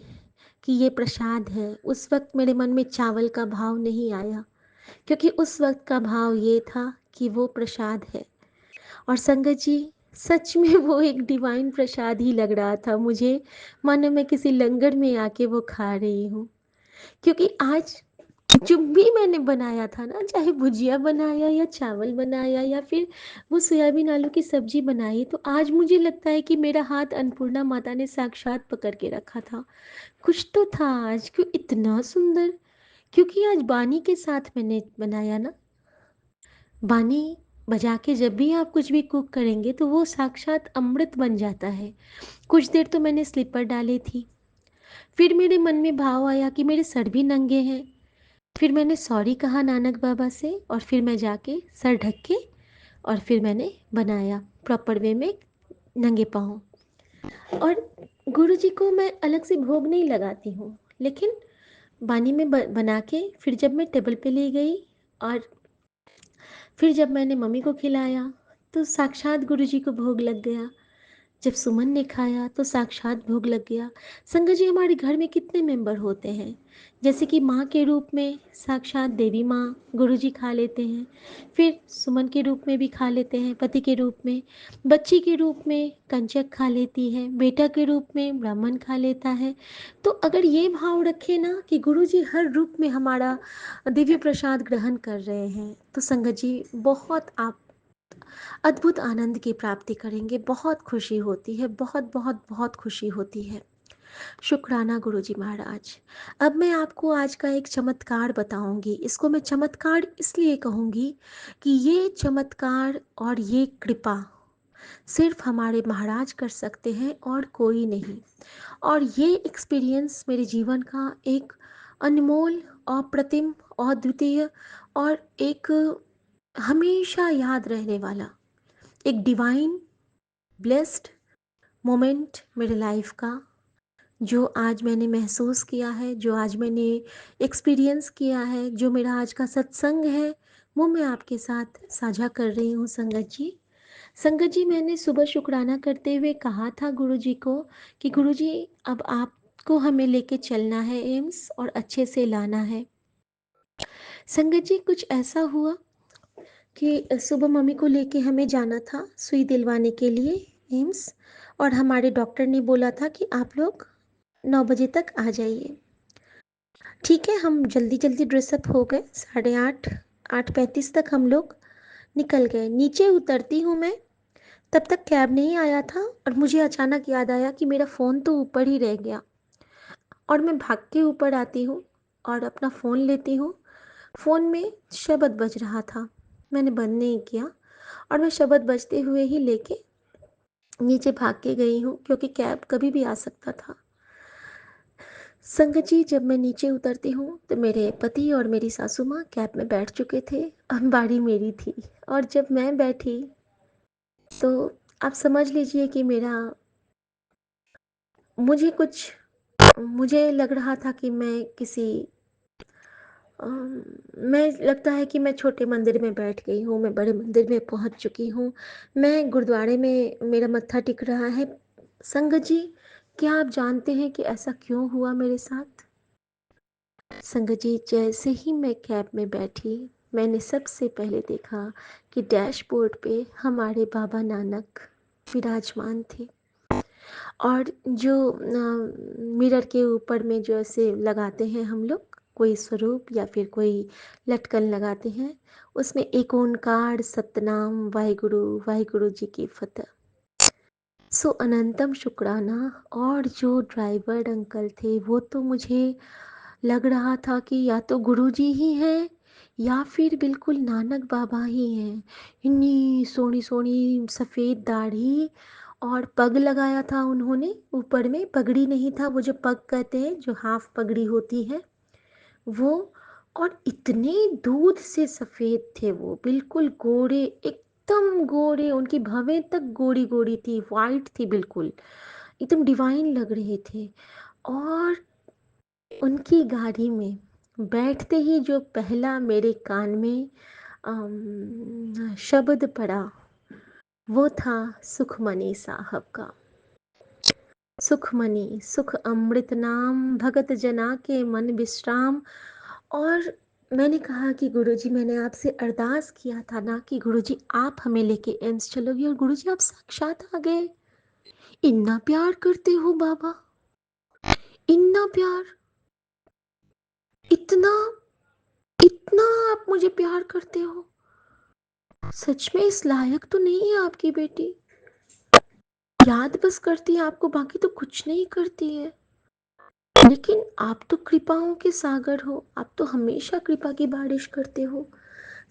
कि ये प्रसाद है। उस वक्त मेरे मन में चावल का भाव नहीं आया, क्योंकि उस वक्त का भाव ये था कि वो प्रसाद है। और संगत जी, सच में वो एक डिवाइन प्रसाद ही लग रहा था मुझे, मानो मैं किसी लंगर में आके वो खा रही हूँ। क्योंकि आज जो भी मैंने बनाया था ना, चाहे भुजिया बनाया या चावल बनाया या फिर वो सोयाबीन आलू की सब्जी बनाई, तो आज मुझे लगता है कि मेरा हाथ अन्नपूर्णा माता ने साक्षात पकड़ के रखा था। कुछ तो था आज, क्यों इतना सुंदर। क्योंकि आज बानी के साथ मैंने बनाया ना, बानी बजा के जब भी आप कुछ भी कुक करेंगे तो वो साक्षात अमृत बन जाता है। कुछ देर तो मैंने स्लीपर डाले थी, फिर मेरे मन में भाव आया कि मेरे सर भी नंगे हैं। फिर मैंने सॉरी कहा नानक बाबा से, और फिर मैं जाके सर ढक के और फिर मैंने बनाया प्रॉपर वे में, नंगे पाँव। और गुरुजी को मैं अलग से भोग नहीं लगाती हूँ, लेकिन बानी में बना के फिर जब मैं टेबल पे ले गई और फिर जब मैंने मम्मी को खिलाया तो साक्षात गुरुजी को भोग लग गया। जब सुमन ने खाया तो साक्षात भोग लग गया। संगत जी, हमारे घर में कितने मेंबर होते हैं, जैसे कि माँ के रूप में साक्षात देवी माँ गुरुजी खा लेते हैं, फिर सुमन के रूप में भी खा लेते हैं, पति के रूप में, बच्ची के रूप में कंचक खा लेती है, बेटा के रूप में ब्राह्मण खा लेता है। तो अगर ये भाव रखे ना कि गुरुजी हर रूप में हमारा दिव्य प्रसाद ग्रहण कर रहे हैं, तो संगत जी बहुत आप अद्भुत आनंद की प्राप्ति करेंगे। बहुत खुशी होती है, बहुत बहुत बहुत खुशी होती है। शुक्राना गुरुजी महाराज। अब मैं आपको आज का एक चमत्कार बताऊंगी। इसको मैं चमत्कार इसलिए कहूंगी कि ये चमत्कार और ये कृपा सिर्फ हमारे महाराज कर सकते हैं और कोई नहीं। और ये एक्सपीरियंस मेरे जीवन का एक अनमोल, अप्रतिम, अद्वितीय और एक हमेशा याद रहने वाला एक डिवाइन ब्लेस्ड मोमेंट मेरे लाइफ का, जो आज मैंने महसूस किया है, जो आज मैंने एक्सपीरियंस किया है, जो मेरा आज का सत्संग है, वो मैं आपके साथ साझा कर रही हूँ संगत जी। संगत जी, मैंने सुबह शुक्राना करते हुए कहा था गुरुजी को कि गुरुजी अब आपको हमें लेके चलना है एम्स और अच्छे से लाना है। संगत जी, कुछ ऐसा हुआ कि सुबह मम्मी को लेके हमें जाना था सुई दिलवाने के लिए एम्स, और हमारे डॉक्टर ने बोला था कि आप लोग 9 बजे तक आ जाइए। ठीक है, हम जल्दी जल्दी ड्रेसअप हो गए। 8:30, 8:35 तक हम लोग निकल गए। नीचे उतरती हूँ मैं, तब तक कैब नहीं आया था और मुझे अचानक याद आया कि मेरा फ़ोन तो ऊपर ही रह गया। और मैं भाग के ऊपर आती हूँ और अपना फ़ोन लेती हूँ। फ़ोन में शब्द बज रहा था, मैंने बंद नहीं किया और मैं शब्द बजते हुए ही लेके नीचे भाग के गई हूँ, क्योंकि कैब कभी भी आ सकता था। संगत जी, जब मैं नीचे उतरती हूँ तो मेरे पति और मेरी सासू माँ कैब में बैठ चुके थे, अब बारी मेरी थी। और जब मैं बैठी तो आप समझ लीजिए कि मुझे लग रहा था कि मैं मैं लगता है कि मैं छोटे मंदिर में बैठ गई हूँ, मैं बड़े मंदिर में पहुँच चुकी हूँ, मैं गुरुद्वारे में मेरा मत्था टिक रहा है। संगत जी, क्या आप जानते हैं कि ऐसा क्यों हुआ मेरे साथ? संगत जी, जैसे ही मैं कैब में बैठी, मैंने सबसे पहले देखा कि डैशबोर्ड पे हमारे बाबा नानक विराजमान थे। और जो मिरर के ऊपर में जो ऐसे लगाते हैं हम लोग, कोई स्वरूप या फिर कोई लटकन लगाते हैं, उसमें एक ओंकार सतनाम वाहिगुरु, वाहिगुरु जी की फतह। सो अनंतम शुक्राना। और जो ड्राइवर अंकल थे वो तो मुझे लग रहा था कि या तो गुरुजी ही हैं या फिर बिल्कुल नानक बाबा ही हैं। इतनी सोहनी सोहनी सफ़ेद दाढ़ी और पग लगाया था उन्होंने, ऊपर में पगड़ी नहीं था, वो जो पग कहते हैं, जो हाफ पगड़ी होती है वो। और इतने दूध से सफ़ेद थे वो, बिल्कुल गोरे, एकदम गोरे, उनकी भवें तक गोरी गोरी थी, वाइट थी बिल्कुल, एकदम डिवाइन लग रहे थे। और उनकी गाड़ी में बैठते ही जो पहला मेरे कान में शब्द पड़ा वो था सुखमनी साहब का। सुखमनी सुख अमृत नाम, भगत जना के मन विश्राम। और मैंने कहा कि गुरुजी, मैंने आपसे अरदास किया था ना कि गुरुजी आप हमें लेके एम्स चलोगे, और गुरुजी आप साक्षात आ गए। इतना प्यार करते हो बाबा, इतना प्यार, इतना इतना आप मुझे प्यार करते हो। सच में इस लायक तो नहीं है आपकी बेटी, याद बस करती है आपको, बाकी तो कुछ नहीं करती है। लेकिन आप तो कृपाओं के सागर हो, आप तो हमेशा कृपा की बारिश करते हो।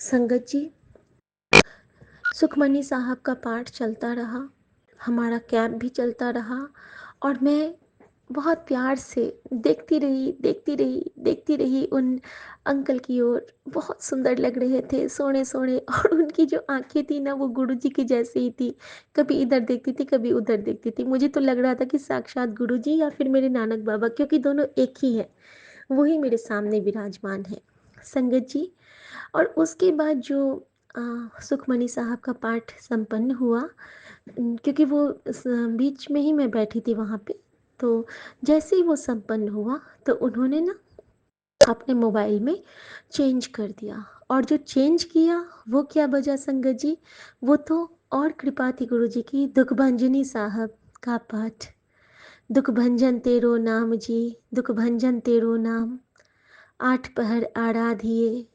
संगत जी, सुखमनी साहब का पाठ चलता रहा, हमारा कैंप भी चलता रहा, और मैं बहुत प्यार से देखती रही उन अंकल की ओर। बहुत सुंदर लग रहे थे, सोने सोने, और उनकी जो आंखें थी ना, वो गुरुजी की जैसी ही थी। कभी इधर देखती थी, कभी उधर देखती थी। मुझे तो लग रहा था कि साक्षात गुरुजी या फिर मेरे नानक बाबा, क्योंकि दोनों एक ही हैं, वही मेरे सामने विराजमान है। संगत जी, और उसके बाद जो सुखमनी साहब का पाठ संपन्न हुआ, क्योंकि वो बीच में ही मैं बैठी थी वहाँ पे, तो जैसे ही वो संपन्न हुआ तो उन्होंने ना अपने मोबाइल में चेंज कर दिया। और जो चेंज किया वो क्या बजा संगत जी, वो तो और कृपा थी गुरु जी की, दुखभंजनी साहब का पाठ। दुख भंजन तेरो नाम जी, दुख भंजन तेरो नाम, आठ पहर आराधिए,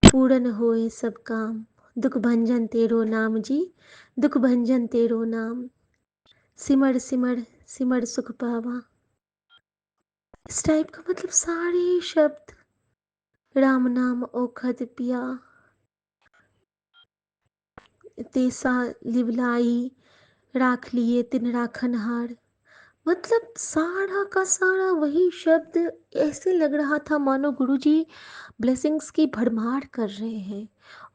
पूर्ण होए सब काम। दुख भंजन तेरो नाम जी, दुख भंजन तेरो नाम, सिमर सिमर सिमर सुख पावा। इस टाइप का मतलब सारे शब्द, राम नाम ओखद पिया, तेसा लिवलाई, राख लिए तिन राखनहार। मतलब सारा का सारा वही शब्द, ऐसे लग रहा था मानो गुरुजी ब्लेसिंग्स की भरमार कर रहे हैं।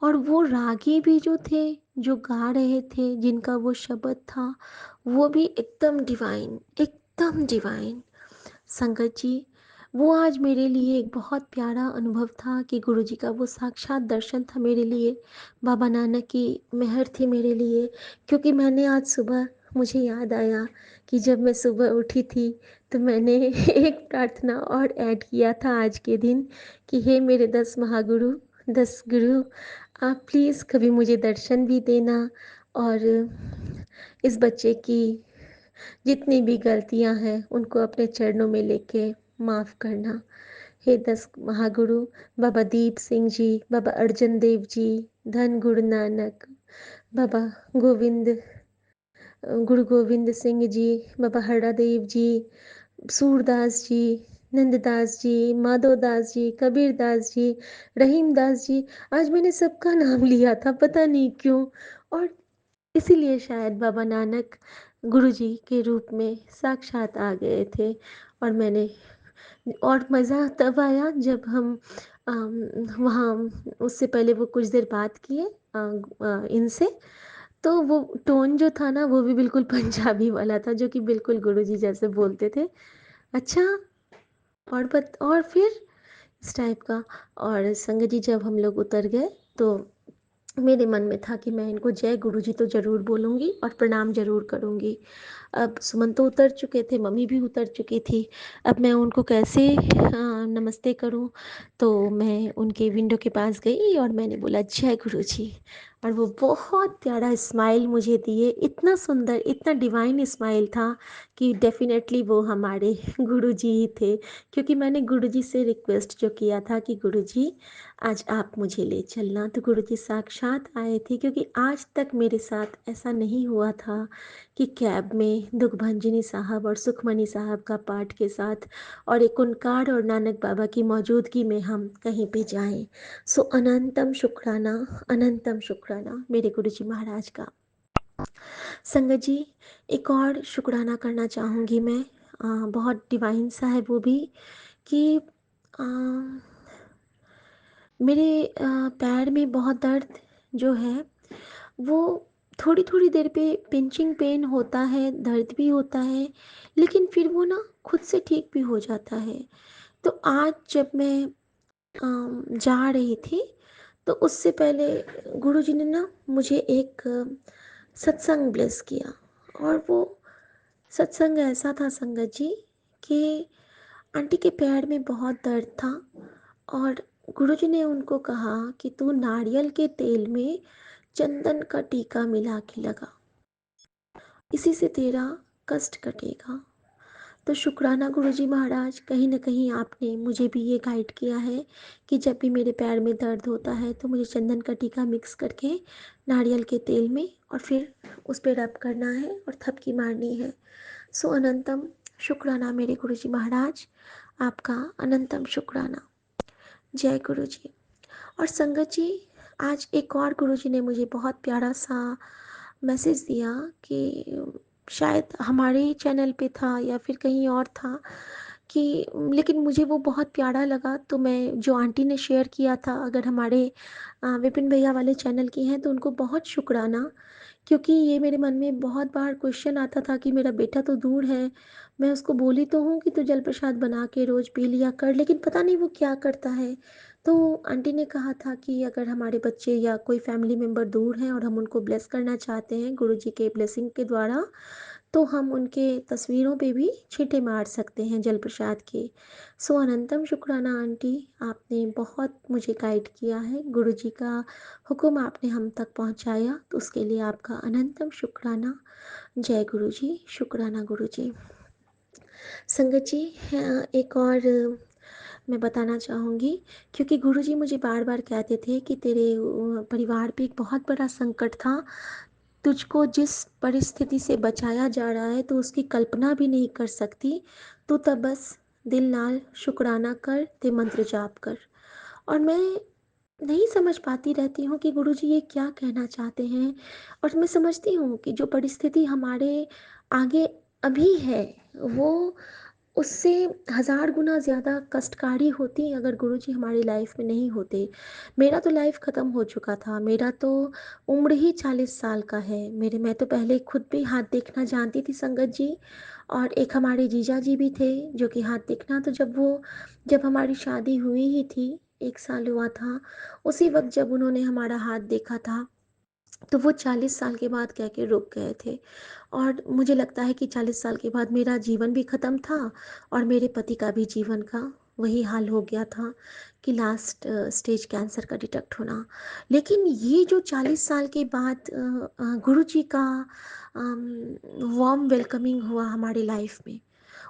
और वो रागी भी जो थे, जो गा रहे थे, जिनका वो शब्द था, वो भी एकदम डिवाइन, एकदम डिवाइन। संगत जी, वो आज मेरे लिए एक बहुत प्यारा अनुभव था कि गुरुजी का वो साक्षात दर्शन था मेरे लिए, बाबा नानक की मेहर थी मेरे लिए। क्योंकि मैंने आज सुबह, मुझे याद आया कि जब मैं सुबह उठी थी तो मैंने एक प्रार्थना और ऐड किया था आज के दिन कि हे मेरे 10 महागुरु, 10 गुरु, आप प्लीज़ कभी मुझे दर्शन भी देना, और इस बच्चे की जितनी भी गलतियां हैं उनको अपने चरणों में लेके माफ़ करना। हे 10 महागुरु, बाबा दीप सिंह जी, बाबा अर्जन देव जी, धन गुरु नानक, बाबा गोविंद, गुरु गोविंद सिंह जी, बाबा हरदादेव जी, सूरदास जी, नंददास जी, माधवदास जी, कबीरदास जी, रहीमदास जी। आज मैंने सबका नाम लिया था, पता नहीं क्यों, और इसीलिए शायद बाबा नानक गुरुजी के रूप में साक्षात आ गए थे। और मैंने, और मज़ा तब आया जब हम वहाँ, उससे पहले वो कुछ देर बात किए इनसे, तो वो टोन जो था ना, वो भी बिल्कुल पंजाबी वाला था, जो कि बिल्कुल गुरुजी जैसे बोलते थे। अच्छा, और फिर इस टाइप का। और संगत जी, जब हम लोग उतर गए तो मेरे मन में था कि मैं इनको जय गुरुजी तो ज़रूर बोलूँगी और प्रणाम ज़रूर करूँगी। अब सुमन तो उतर चुके थे, मम्मी भी उतर चुकी थी, अब मैं उनको कैसे नमस्ते करूँ। तो मैं उनके विंडो के पास गई और मैंने बोला जय गुरुजी, और वो बहुत प्यारा स्माइल मुझे दिए, इतना सुंदर, इतना डिवाइन स्माइल था कि डेफिनेटली वो हमारे गुरुजी ही थे। क्योंकि मैंने गुरुजी से रिक्वेस्ट जो किया था कि गुरुजी आज आप मुझे ले चलना, तो गुरुजी साक्षात आए थे। क्योंकि आज तक मेरे साथ ऐसा नहीं हुआ था कि कैब में दुखभंजनी साहब और सुखमनी साहब का पाठ के साथ और एक ओंकार और नानक बाबा की मौजूदगी में हम कहीं पे जाएं। सो अनंतम शुक्राना मेरे गुरुजी महाराज का। संगत जी, एक और शुक्राना करना चाहूँगी मैं, बहुत डिवाइन सा है वो भी, कि आ, मेरे पैर में बहुत दर्द जो है वो थोड़ी थोड़ी देर पे पिंचिंग पेन होता है, दर्द भी होता है, लेकिन फिर वो ना खुद से ठीक भी हो जाता है। तो आज जब मैं जा रही थी तो उससे पहले गुरुजी ने ना मुझे एक सत्संग ब्लेस किया। और वो सत्संग ऐसा था संगत जी कि आंटी के पैर में बहुत दर्द था और गुरुजी ने उनको कहा कि तू नारियल के तेल में चंदन का टीका मिला के लगा, इसी से तेरा कष्ट कटेगा। तो शुक्राना गुरुजी महाराज, कहीं ना कहीं आपने मुझे भी ये गाइड किया है कि जब भी मेरे पैर में दर्द होता है तो मुझे चंदन का टीका मिक्स करके नारियल के तेल में और फिर उस पर रब करना है और थपकी मारनी है। सो अनंतम शुक्राना मेरे गुरुजी महाराज, आपका अनंतम शुक्राना। जय गुरुजी। और संगत जी, आज एक और गुरुजी ने मुझे बहुत प्यारा सा मैसेज दिया कि शायद हमारे चैनल पे था या फिर कहीं और था, कि लेकिन मुझे वो बहुत प्यारा लगा। तो मैं जो आंटी ने शेयर किया था, अगर हमारे विपिन भैया वाले चैनल की हैं तो उनको बहुत शुक्राना। क्योंकि ये मेरे मन में बहुत बार क्वेश्चन आता था कि मेरा बेटा तो दूर है, मैं उसको बोली तो हूँ कि तू जल प्रसाद बना के रोज़ पी लिया कर, लेकिन पता नहीं वो क्या करता है। तो आंटी ने कहा था कि अगर हमारे बच्चे या कोई फैमिली मेम्बर दूर हैं और हम उनको ब्लेस करना चाहते हैं गुरुजी के ब्लेसिंग के द्वारा, तो हम उनके तस्वीरों पे भी छींटे मार सकते हैं जल प्रसाद के। सो अनंतम शुक्राना आंटी, आपने बहुत मुझे गाइड किया है, गुरुजी का हुक्म आपने हम तक पहुंचाया, तो उसके लिए आपका अनंतम शुक्राना। जय गुरुजी, शुक्राना गुरुजी। संगत जी, एक और मैं बताना चाहूँगी, क्योंकि गुरुजी मुझे बार बार कहते थे कि तेरे परिवार पे एक बहुत बड़ा संकट था, तुझको जिस परिस्थिति से बचाया जा रहा है तो उसकी कल्पना भी नहीं कर सकती, तो तब बस दिल नाल शुक्राना कर, ते मंत्र जाप कर। और मैं नहीं समझ पाती रहती हूँ कि गुरुजी ये क्या कहना चाहते हैं। और मैं समझती हूँ कि जो परिस्थिति हमारे आगे अभी है वो उससे हज़ार गुना ज़्यादा कष्टकारी होती अगर गुरुजी हमारी लाइफ में नहीं होते। मेरा तो लाइफ ख़त्म हो चुका था, मेरा तो उम्र ही 40 साल का है मेरे। मैं तो पहले खुद भी हाथ देखना जानती थी संगत जी, और एक हमारे जीजा जी भी थे जो कि हाथ देखना, तो जब हमारी शादी हुई ही थी, 1 साल हुआ था, उसी वक्त जब उन्होंने हमारा हाथ देखा था तो वो 40 साल के बाद कह के रुक गए थे। और मुझे लगता है कि 40 साल के बाद मेरा जीवन भी ख़त्म था और मेरे पति का भी जीवन का वही हाल हो गया था कि लास्ट स्टेज कैंसर का डिटेक्ट होना। लेकिन ये जो 40 साल के बाद गुरुजी का वार्म वेलकमिंग हुआ हमारी लाइफ में,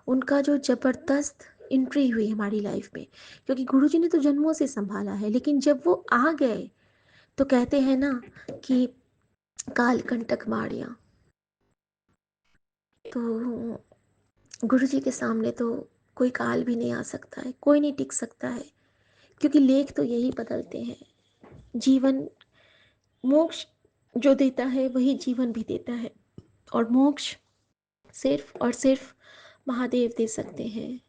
उनका जो ज़बरदस्त एंट्री हुई हमारी लाइफ में, क्योंकि गुरुजी ने तो जन्मों से संभाला है, लेकिन जब वो आ गए तो कहते हैं ना कि काल कंटक मारिया, तो गुरुजी के सामने तो कोई काल भी नहीं आ सकता है, कोई नहीं टिक सकता है, क्योंकि लेख तो यही बदलते हैं। जीवन मोक्ष जो देता है वही जीवन भी देता है, और मोक्ष सिर्फ और सिर्फ महादेव दे सकते हैं।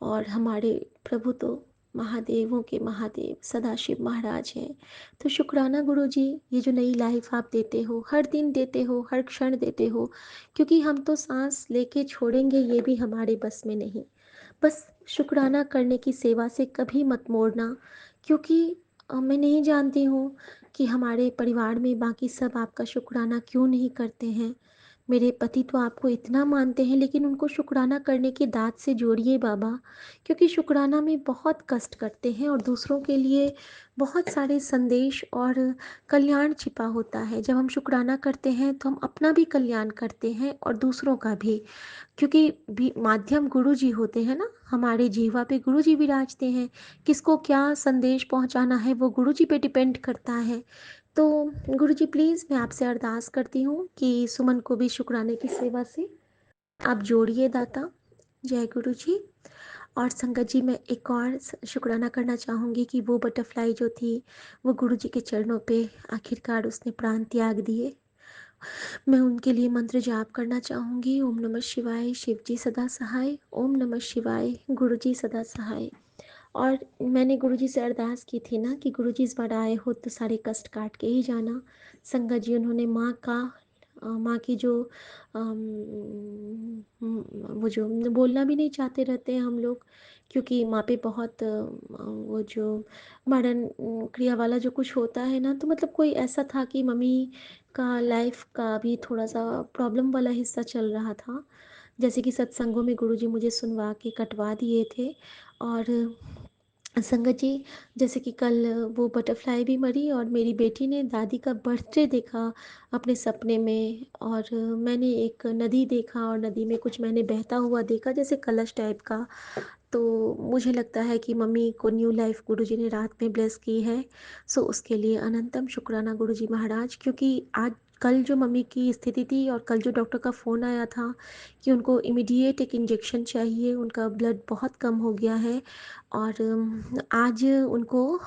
और हमारे प्रभु तो महादेवों के महादेव सदाशिव महाराज हैं। तो शुक्राना गुरुजी, ये जो नई लाइफ आप देते हो, हर दिन देते हो, हर क्षण देते हो, क्योंकि हम तो सांस लेके छोड़ेंगे ये भी हमारे बस में नहीं। बस शुक्राना करने की सेवा से कभी मत मोड़ना, क्योंकि मैं नहीं जानती हूँ कि हमारे परिवार में बाकी सब आपका शुक्राना क्यों नहीं करते हैं। मेरे पति तो आपको इतना मानते हैं, लेकिन उनको शुक्राना करने की दात से जोड़िए बाबा, क्योंकि शुक्राना में बहुत कष्ट करते हैं और दूसरों के लिए बहुत सारे संदेश और कल्याण छिपा होता है। जब हम शुक्राना करते हैं तो हम अपना भी कल्याण करते हैं और दूसरों का भी, क्योंकि भी माध्यम गुरु जी होते हैं ना, हमारे जीवा पे गुरु जी विराजते हैं। किसको क्या संदेश पहुंचाना है वो गुरु जी पे डिपेंड करता है। तो गुरु जी प्लीज़ मैं आपसे अरदास करती हूँ कि सुमन को भी शुक्राने की सेवा से आप जोड़िए दाता। जय गुरु जी। और संगत जी, मैं एक और शुक्राना करना चाहूँगी कि वो बटरफ्लाई जो थी वो गुरु जी के चरणों पे आखिरकार उसने प्राण त्याग दिए। मैं उनके लिए मंत्र जाप करना चाहूँगी। ओम नमः शिवाय, शिव जी सदा सहाय। ओम नमः शिवाय, गुरु जी सदा सहाय। और मैंने गुरुजी से अरदास की थी ना कि गुरुजी इस बार आए हो तो सारे कष्ट काट के ही जाना। संगत जी, उन्होंने माँ का माँ की जो वो जो बोलना भी नहीं चाहते रहते हैं हम लोग, क्योंकि माँ पे बहुत वो जो मरण क्रिया वाला जो कुछ होता है ना, तो मतलब कोई ऐसा था कि मम्मी का लाइफ का भी थोड़ा सा प्रॉब्लम वाला हिस्सा चल रहा था। जैसे कि सत्संगों में गुरुजी मुझे सुनवा के कटवा दिए थे। और संगत जी, जैसे कि कल वो बटरफ्लाई भी मरी और मेरी बेटी ने दादी का बर्थडे देखा अपने सपने में। और मैंने एक नदी देखा और नदी में कुछ मैंने बहता हुआ देखा जैसे कलश टाइप का। तो मुझे लगता है कि मम्मी को न्यू लाइफ गुरुजी ने रात में ब्लेस की है। सो उसके लिए अनंतम शुक्राना गुरुजी महाराज, क्योंकि आज कल जो मम्मी की स्थिति थी और कल जो डॉक्टर का फ़ोन आया था कि उनको इमीडिएट एक इंजेक्शन चाहिए, उनका ब्लड बहुत कम हो गया है। और आज उनको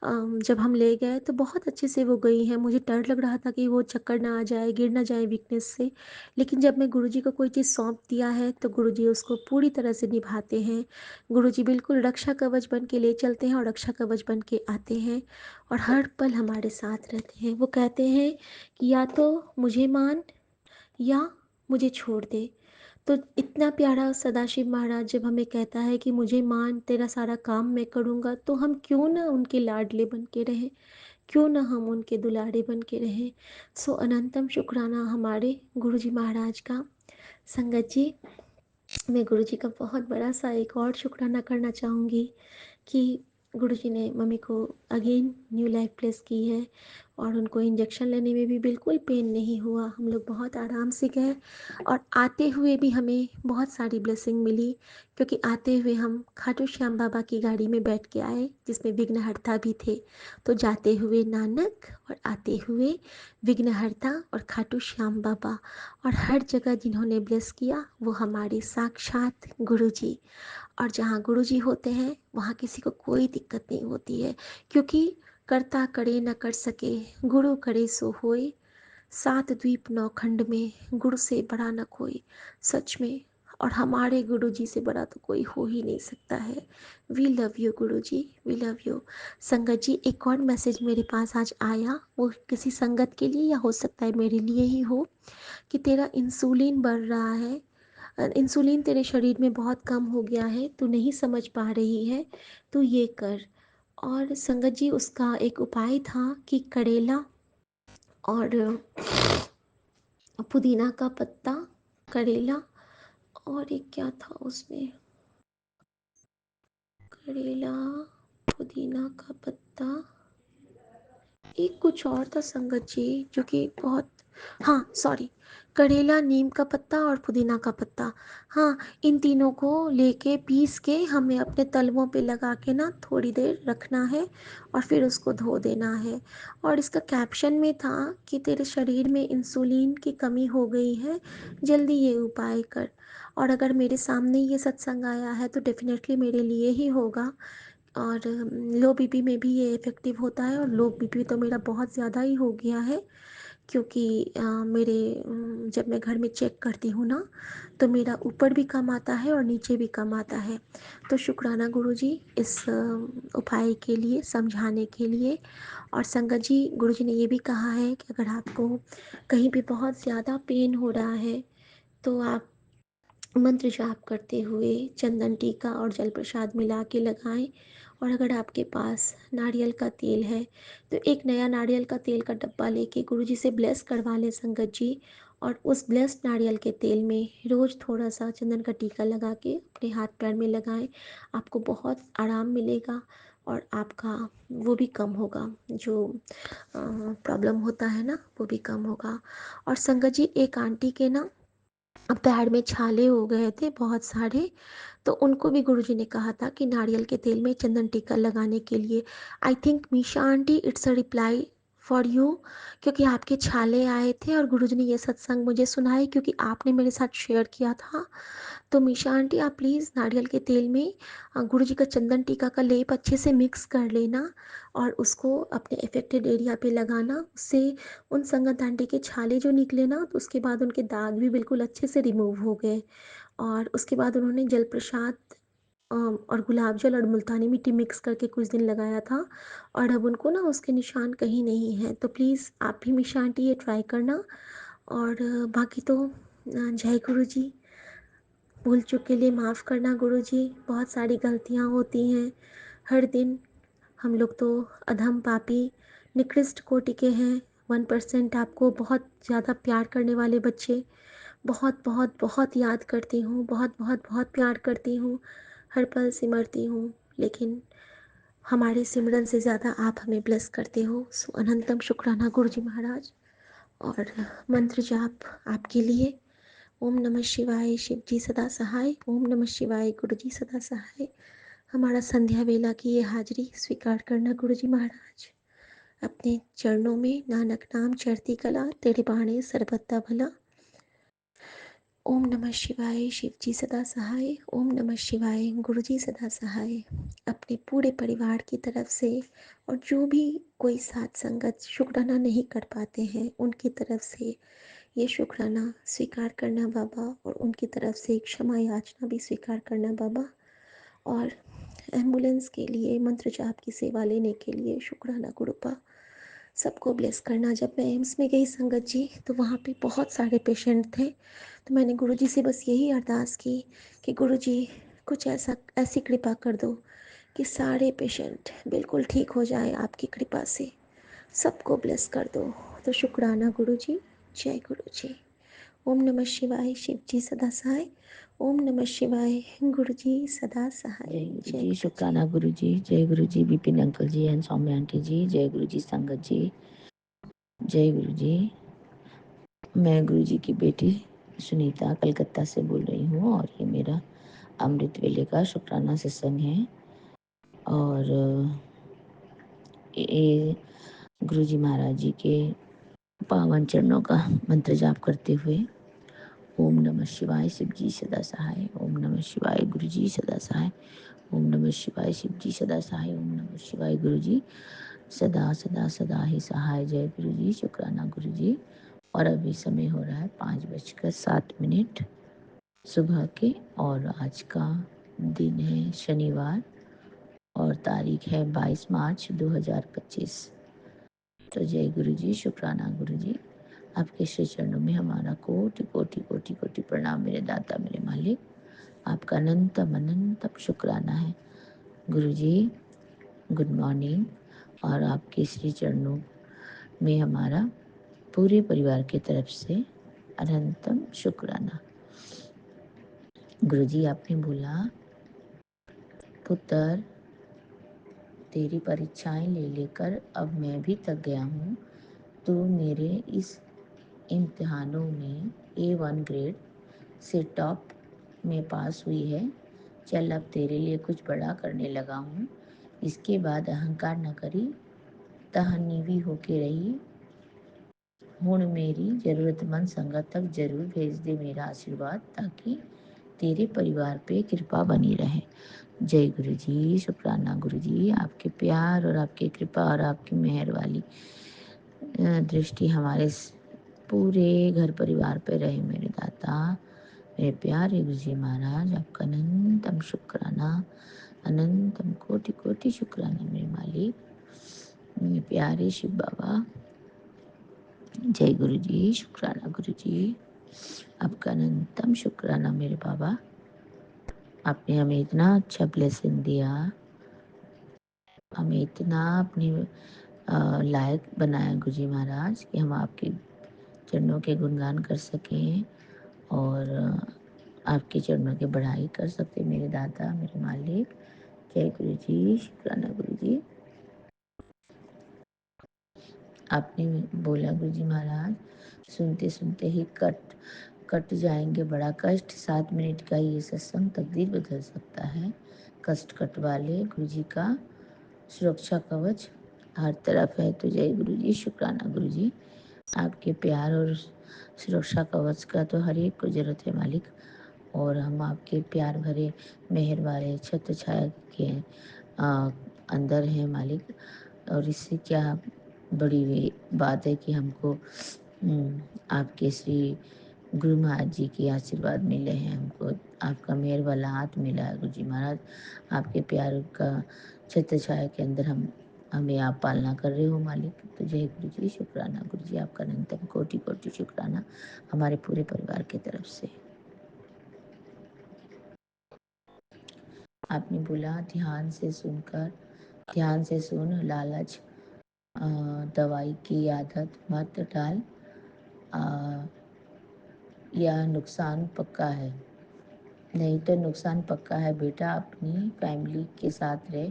जब हम ले गए तो बहुत अच्छे से वो गई हैं। मुझे डर लग रहा था कि वो चक्कर ना आ जाए, गिर ना जाए वीकनेस से। लेकिन जब मैं गुरुजी को कोई चीज़ सौंप दिया है तो गुरुजी उसको पूरी तरह से निभाते हैं। गुरुजी बिल्कुल रक्षा कवच बन के ले चलते हैं और रक्षा कवच बन के आते हैं और हर पल हमारे साथ रहते हैं। वो कहते हैं कि या तो मुझे मान या मुझे छोड़ दे। तो इतना प्यारा सदाशिव महाराज जब हमें कहता है कि मुझे मान, तेरा सारा काम मैं करूँगा, तो हम क्यों ना उनके लाडले बन के रहें, क्यों ना हम उनके दुलारे बन के रहें। सो अनंतम शुक्राना हमारे गुरु जी महाराज का। संगत जी, मैं गुरु जी का बहुत बड़ा सा एक और शुक्राना करना चाहूँगी कि गुरु जी ने मम्मी को अगेन न्यू लाइफ प्लेस की है और उनको इंजेक्शन लेने में भी बिल्कुल पेन नहीं हुआ। हम लोग बहुत आराम से गए और आते हुए भी हमें बहुत सारी ब्लेसिंग मिली, क्योंकि आते हुए हम खाटू श्याम बाबा की गाड़ी में बैठ के आए जिसमें विघ्नहर्ता भी थे। तो जाते हुए नानक और आते हुए विघ्नहर्ता और खाटू श्याम बाबा, और हर जगह जिन्होंने ब्लेस किया वो हमारे साक्षात गुरु जी। और जहाँ गुरु जी होते हैं वहाँ किसी को कोई दिक्कत नहीं होती है, क्योंकि कर्ता करे न कर सके, गुरु करे सो होए। सात द्वीप नौ खंड में गुरु से बड़ा न कोई, सच में। और हमारे गुरु जी से बड़ा तो कोई हो ही नहीं सकता है। We love you Guru ji, we love you. संगत जी, एक और मैसेज मेरे पास आज आया, वो किसी संगत के लिए या हो सकता है मेरे लिए ही हो, कि तेरा इंसुलिन बढ़ रहा है, इंसुलिन तेरे शरीर में बहुत कम हो गया है, तू नहीं समझ पा रही है, तू ये कर। और संगत जी, उसका एक उपाय था कि करेला और पुदीना का पत्ता, करेला और एक क्या था उसमें, करेला, पुदीना का पत्ता, एक कुछ और था संगत जी जो कि बहुत, हाँ सॉरी, करेला, नीम का पत्ता और पुदीना का पत्ता। हाँ, इन तीनों को लेके पीस के हमें अपने तलवों पे लगा के ना थोड़ी देर रखना है और फिर उसको धो देना है। और इसका कैप्शन में था कि तेरे शरीर में इंसुलिन की कमी हो गई है, जल्दी ये उपाय कर। और अगर मेरे सामने ये सत्संग आया है तो डेफिनेटली मेरे लिए ही होगा। और लो बीपी में भी ये इफ़ेक्टिव होता है, और लो बीपी तो मेरा बहुत ज़्यादा ही हो गया है, क्योंकि मेरे जब मैं घर में चेक करती हूँ ना तो मेरा ऊपर भी कम आता है और नीचे भी कम आता है। तो शुक्राना गुरुजी इस उपाय के लिए, समझाने के लिए। और संगत जी, गुरुजी ने ये भी कहा है कि अगर आपको कहीं भी बहुत ज़्यादा पेन हो रहा है तो आप मंत्र जाप करते हुए चंदन टीका और जल प्रसाद मिला के लगाएं। और अगर आपके पास नारियल का तेल है तो एक नया नारियल का तेल का डब्बा लेके गुरुजी से ब्लेस करवा लें संगत जी। और उस ब्लेस्ड नारियल के तेल में रोज़ थोड़ा सा चंदन का टीका लगा के अपने हाथ पैर में लगाएं। आपको बहुत आराम मिलेगा और आपका वो भी कम होगा, जो प्रॉब्लम होता है ना, वो भी कम होगा। और संगत जी, एक आंटी के ना पैर में छाले हो गए थे बहुत सारे, तो उनको भी गुरुजी ने कहा था कि नारियल के तेल में चंदन टीका लगाने के लिए। I think Misha aunty, it's a reply for you, क्योंकि आपके छाले आए थे और गुरुजी ने ये सत्संग मुझे सुनाए क्योंकि आपने मेरे साथ शेयर किया था। तो मीशा आंटी, आप प्लीज़ नारियल के तेल में गुरुजी का चंदन टीका का लेप अच्छे से मिक्स कर लेना और उसको अपने अफेक्टेड एरिया पे लगाना। उससे उन संगत आंटी के छाले जो निकले ना, तो उसके बाद उनके दाग भी बिल्कुल अच्छे से रिमूव हो गए। और उसके बाद उन्होंने जल प्रसाद और गुलाब जल और मुल्तानी मिट्टी मिक्स करके कुछ दिन लगाया था और अब उनको ना उसके निशान कहीं नहीं है। तो प्लीज़ आप भी मीशा आंटी ये ट्राई करना। और बाकी तो जय गुरु जी। भूल चूक के लिए माफ़ करना गुरुजी, बहुत सारी गलतियाँ होती हैं हर दिन। हम लोग तो अधम पापी निकृष्ट कोटि के हैं। 1% आपको बहुत ज़्यादा प्यार करने वाले बच्चे, बहुत बहुत बहुत याद करती हूँ, बहुत बहुत बहुत प्यार करती हूँ, हर पल सिमरती हूँ। लेकिन हमारे सिमरन से ज़्यादा आप हमें ब्लेस करते हो। सो अनंतम शुक्राना गुरुजी महाराज। और मंत्र जाप आपके लिए। ओम नमः शिवाय, शिव जी सदा सहाय। ओम नमः शिवाय, गुरु जी सदा सहाय। हमारा संध्या वेला की ये हाजिरी स्वीकार करना गुरु जी महाराज। अपने चरणों में नानक नाम चढ़ती कला, तेरे बाणे सर्वदा भला। ओम नमः शिवाय, शिव जी सदा सहाय। ओम नमः शिवाय, गुरु जी सदा सहाय। अपने पूरे परिवार की तरफ से और जो भी कोई साथ संगत शुक्राना नहीं कर पाते हैं, उनकी तरफ से ये शुक्राना स्वीकार करना बाबा, और उनकी तरफ से क्षमा याचना भी स्वीकार करना बाबा। और एम्बुलेंस के लिए, मंत्र जाप की सेवा लेने के लिए शुक्राना गुरुपा। सबको ब्लेस करना। जब मैं एम्स में गई संगत जी, तो वहाँ पे बहुत सारे पेशेंट थे, तो मैंने गुरुजी से बस यही अरदास की कि गुरुजी कुछ ऐसी कृपा कर दो कि सारे पेशेंट बिल्कुल ठीक हो जाए आपकी कृपा से, सबको ब्लेस कर दो। तो शुक्राना गुरुजी। जय गुरुजी। ओम नमः शिवाय, शिव जी सदा सहाय। ओम नमः शिवाय, गुरु जी सदा सहाय।
जय गुरु
जय
जी।
गुरु
शुक्राना गुरु जी। जय Guru ji. Vipin uncle ji and Saumya aunty ji. जय गुरु जी संगत जी। जय गुरु जी। मैं गुरु जी की बेटी सुनीता कलकत्ता से बोल रही हूँ और ये मेरा अमृत वेले का शुक्राना सत्संग है। और ये गुरु जी महाराज जी के पावन चरणों का मंत्र जाप करते हुए ओम नमः शिवाय, शिव जी सदा सहाय। ओम नमः शिवाय, गुरु जी सदा सहाय। ओम नमः शिवाय, शिव जी सदा सहाय। ओम नमः शिवाय, गुरु जी सदा सदा सदा ही सहाय। जय गुरु जी। शुक्राना गुरु जी। और अभी समय हो रहा है 5:07 सुबह के, और आज का दिन है शनिवार और तारीख है 22 मार्च 2025। तो जय गुरु जी। शुक्राना गुरु जी। आपके श्री चरणों में हमारा कोटि कोटि कोटि कोटि प्रणाम मेरे दाता मेरे मालिक। आपका अनंतम अनंतम शुक्राना है गुरु जी। Good morning. और आपके श्री चरणों में हमारा पूरे परिवार की तरफ से अनंतम शुक्राना। गुरु जी, आपने बोला पुत्र तेरी परीक्षाएं ले लेकर अब मैं भी थक गया हूँ। तो मेरे इस इम्तिहानों में A1 ग्रेड से टॉप में पास हुई है। चल अब तेरे लिए कुछ बड़ा करने लगा हूँ। इसके बाद अहंकार न करी, तह नीवी होके रही। हुण मेरी जरूरतमंद संगत तक जरूर भेज दे मेरा आशीर्वाद, ताकि तेरे परिवार पे कृपा बनी रहे। जय गुरु जी। शुक्राना गुरु जी। आपके प्यार और आपकी कृपा और आपकी मेहर वाली दृष्टि हमारे पूरे घर परिवार पे रहे मेरे दाता मेरे प्यारे गुरु जी महाराज। आपका अनंतम शुक्राना, अनंतम कोटि कोटि शुक्राना मेरे मालिक, मेरे प्यारे शिव बाबा। जय गुरु जी। शुक्राना गुरु जी। आपका अनंतम शुक्राना मेरे बाबा। आपने हमें इतना अच्छा ब्लेसिंग दिया, हमें इतना अपने लायक बनाया गुरु जी महाराज कि हम आपके चरणों के गुणगान कर सकें और आपके चरणों की बढ़ाई कर सकते मेरे दाता, मेरे मालिक। जय गुरु जी, शुक्राना गुरु जी। आपने बोला गुरु जी महाराज, सुनते सुनते ही कट जाएंगे बड़ा कष्ट। 7 मिनट का ये सत्संग तकदीर बदल सकता है। कष्ट कटवा ले गुरु जी का सुरक्षा कवच हर तरफ है। तो जय गुरु जी, शुक्राना गुरु जी। आपके प्यार और सुरक्षा कवच का तो हर एक को जरूरत है मालिक, और हम आपके प्यार भरे मेहर वाले छत्र छाया के अंदर हैं मालिक। और इससे क्या बड़ी बात है कि हमको आपके श्री गुरु महाराज जी के आशीर्वाद मिले हैं, हमको आपका मेहर वाला हाथ मिला है गुरु जी महाराज। आपके प्यार का छत्र छाया के अंदर हमें आप पालना कर रहे हो मालिक। तो जय गुरु जी, शुक्राना गुरु जी। आपका अनंतम कोटि कोटि शुक्राना हमारे पूरे परिवार की तरफ से। आपने बोला ध्यान से सुन, लालच दवाई की आदत मत डाल, यह नुकसान पक्का है। नहीं तो नुकसान पक्का है बेटा। अपनी फैमिली के साथ रहे,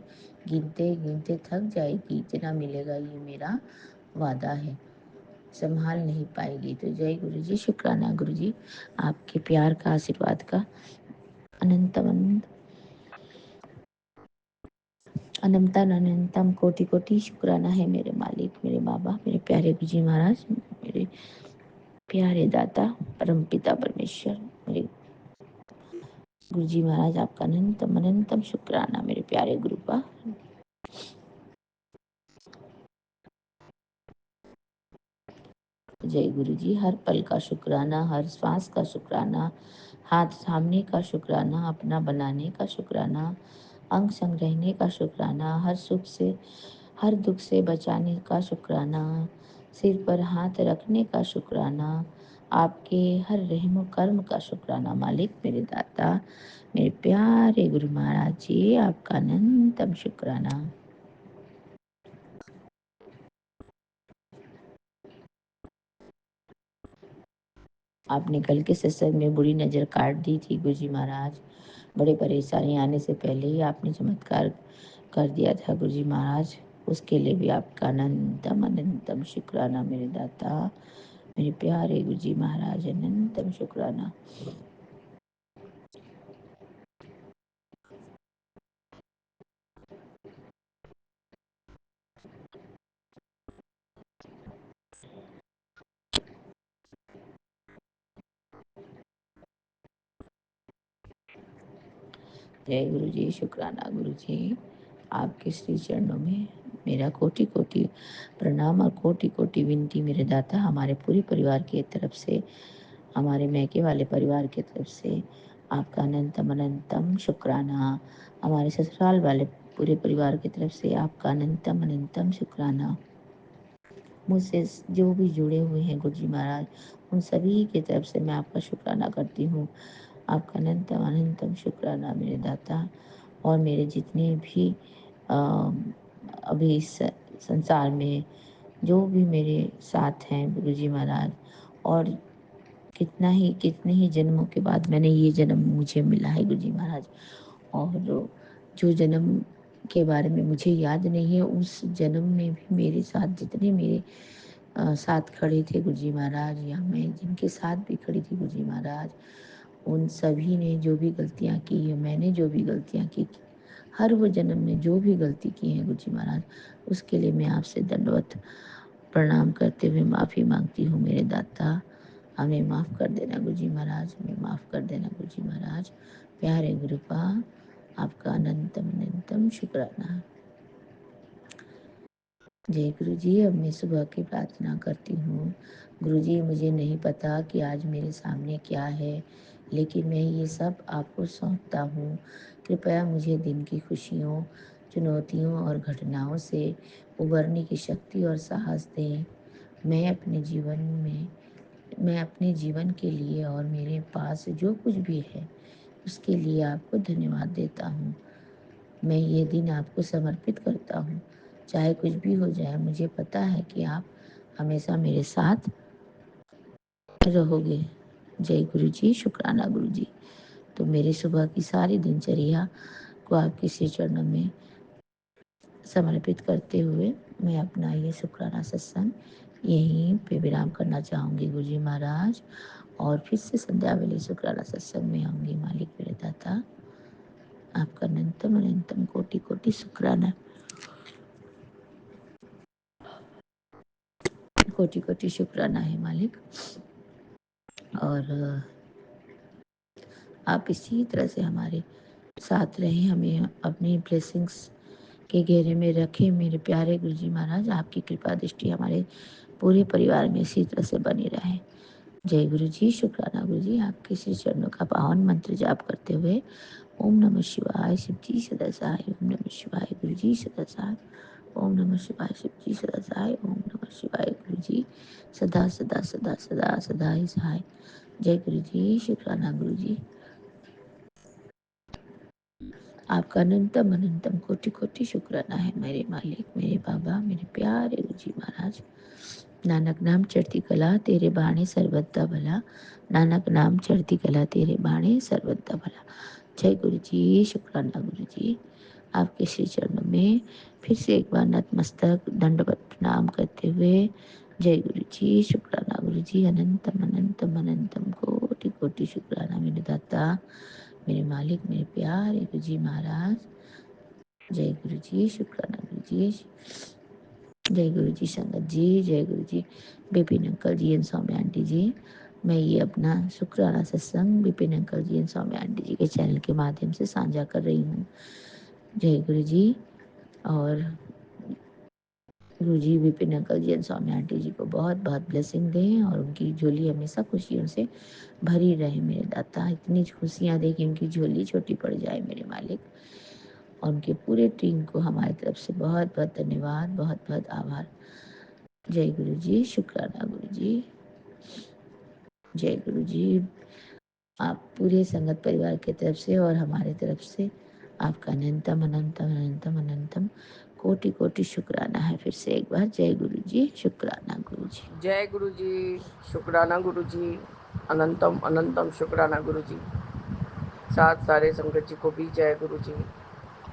गिनते गिनते थक जाएगी। इतना मिलेगा ये मेरा वादा है, संभाल नहीं पाएगी। तो जय गुरु जी, शुक्राना गुरु जी। आपके प्यार का आशीर्वाद का अनंतम कोटि कोटि शुक्राना है मेरे मालिक, मेरे बाबा, मेरे प्यारे गुरु जी महाराज, मेरे प्यारे दाता परम पिता परमेश्वर, मेरे गुरु जी महाराज। आपका अनंतम शुक्राना मेरे प्यारे गुरु का। जय गुरु जी। हर पल का शुक्राना, हर श्वास का शुक्राना, हाथ थामने का शुक्राना, अपना बनाने का शुक्राना, अंग संग रहने का शुक्राना, हर दुख से बचाने का शुक्राना, सिर पर हाथ रखने का शुक्राना, आपके हर रहम कर्म का शुक्राना मालिक, मेरे दाता, मेरे प्यारे गुरु महाराज जी। आपका अनंतम शुक्राना। आपने कल के सत्संग में बुरी नज़र काट दी थी गुरु जी महाराज। बड़े परेशानी आने से पहले ही आपने चमत्कार कर दिया था गुरु जी महाराज। उसके लिए भी आपका अनंतम शुक्राना मेरे दाता, मेरे प्यारे गुरु जी महाराज। अनंतम शुक्राना। जय गुरु जी, शुक्राना गुरु जी। आपके श्री चरणों में मेरा कोटि कोटि प्रणाम और कोटि कोटि विनती मेरे दाता। हमारे पूरे परिवार की तरफ से, हमारे मैके वाले परिवार की तरफ से आपका अनंतम शुक्राना। हमारे ससुराल वाले पूरे परिवार की तरफ से आपका अनंतम शुक्राना। मुझसे जो भी जुड़े हुए हैं गुरु जी महाराज, उन सभी की तरफ से मैं आपका शुक्राना करती हूँ। आपका अनंतम शुक्राना मेरे दाता। और मेरे जितने भी अभी इस संसार में जो भी मेरे साथ हैं गुरु जी महाराज, और कितने ही जन्मों के बाद मैंने ये जन्म मुझे मिला है गुरु जी महाराज। और जो जन्म के बारे में मुझे याद नहीं है, उस जन्म में भी मेरे साथ जितने मेरे साथ खड़े थे गुरु जी महाराज, या मैं जिनके साथ भी खड़ी थी गुरु जी महाराज, उन सभी ने जो भी गलतियाँ की है, मैंने जो भी गलतियाँ की, हर वो जन्म में जो भी गलती की है गुरु जी महाराज, उसके लिए मैं आपसे दंडवत प्रणाम करते हुए माफ़ी मांगती हूँ मेरे दाता। हमें माफ़ कर देना गुरु जी महाराज, हमें माफ़ कर देना गुरु जी महाराज। प्यारे गुरु का आपका अनंतम शुक्राना। जय गुरु जी। अब मैं सुबह की प्रार्थना करती हूँ। गुरु जी, मुझे नहीं पता कि आज मेरे सामने क्या है, लेकिन मैं ये सब आपको सौंपता हूँ। कृपया मुझे दिन की खुशियों, चुनौतियों और घटनाओं से उबरने की शक्ति और साहस दें। मैं अपने जीवन के लिए और मेरे पास जो कुछ भी है उसके लिए आपको धन्यवाद देता हूँ। मैं ये दिन आपको समर्पित करता हूँ। चाहे कुछ भी हो जाए, मुझे पता है कि आप हमेशा मेरे साथ रहोगे। जय गुरु जी, शुक्राना गुरु जी। तो मेरी सुबह की सारी दिनचर्या को आपके श्री चरणों में समर्पित करते हुए मैं अपना ये शुक्राना सत्संग यहीं पे विराम करना चाहूँगी गुरु जी महाराज। और फिर से संध्या वेले शुक्राना सत्संग में आऊँगी। मालिक मेरे दाता, आपका अनंतम अनंतम कोटि कोटि शुक्राना, कोटि कोटि शुक्राना है मालिक। और आप इसी तरह से हमारे साथ रहें, हमें अपनी ब्लेसिंग्स के घेरे में रखें मेरे प्यारे गुरुजी महाराज। आपकी कृपा दृष्टि हमारे पूरे परिवार में इसी तरह से बनी रहे। जय गुरु जी, शुक्राना गुरु जी। आपके श्री चरणों का पावन मंत्र जाप करते हुए ओम नमः शिवाय, शिव जी सदा सहाय। ओम नमः शिवाय, गुरु जी सदा सहाय। ओम नमः शिवाय, शिव जी सदा सहाय। ओम नमः शिवाय, गुरु जी सदा सदा सदा सदा सदा ही सहाय। जय गुरु जी, शुक्राना गुरु जी। आपका अनंतम अनंतम कोटि कोटि शुक्राना है मेरे मालिक, मेरे बाबा, मेरे प्यारे गुरु जी महाराज। नानक नाम चढ़ती कला तेरे बाणे सर्वदा भला। नानक नाम चढ़ती कला तेरे बाणे सर्वदा भला। जय गुरु जी, शुक्राना गुरु जी। आपके श्री चरणों में फिर से एक बार नतमस्तक दंडवत प्रणाम करते हुए जय गुरु जी, शुक्राना गुरु जी। अनंतम अनंतम अनंतम कोटि कोटि शुक्राना मेरे दाता, मेरे मालिक, मेरे प्यारे गुरु जी महाराज। जय गुरु जी, शुक्राना गुरु जी। जय गुरु जी संगत जी, जय Guru ji Vipin uncle ji and Saumya aunty ji. मैं ये अपना शुक्राना सत्संग Vipin uncle ji and Saumya aunty ji के चैनल के माध्यम से साझा कर रही हूँ। जय गुरु जी। और Guru ji Vipin uncle ji and Saumya aunty ji को बहुत बहुत ब्लेसिंग दें और उनकी झोली हमेशा खुशियों से भरी रहे मेरे दाता। इतनी खुशियाँ दें कि उनकी झोली छोटी पड़ जाए मेरे मालिक। और उनके पूरे टीम को हमारी तरफ से बहुत बहुत धन्यवाद, बहुत बहुत आभार। जय गुरु जी, शुक्राना गुरु जी। जय गुरु जी। आप पूरे संगत परिवार की तरफ से और हमारे तरफ से आपका अनंतम अनंतम अनंतम अनंतम कोटि कोटि शुक्राना है। फिर से एक बार जय गुरु जी, शुक्राना गुरु जी।
जय गुरु जी, शुक्राना गुरु जी, अनंतम अनंतम शुक्राना गुरु जी। साथ सारे संगत जी को भी जय गुरु जी।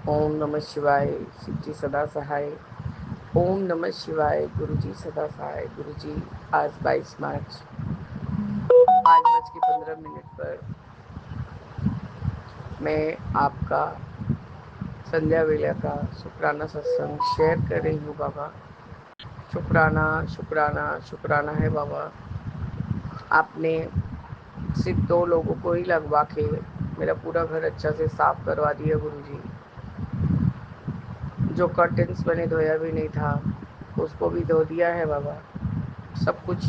ओम नमः शिवाय, शिव जी सदा सहाय। ओम नमः शिवाय, गुरु जी सदा सहाय। गुरु जी आज 22 मार्च 5:15 पर मैं आपका संध्या वेला का शुक्राना सत्संग शेयर कर रही हूँ बाबा। शुक्राना शुक्राना शुक्राना है बाबा। आपने सिर्फ 2 लोगों को ही लगवा के मेरा पूरा घर अच्छा से साफ करवा दिया गुरुजी। जो कर्टन्स मैंने धोया भी नहीं था उसको भी धो दिया है बाबा। सब कुछ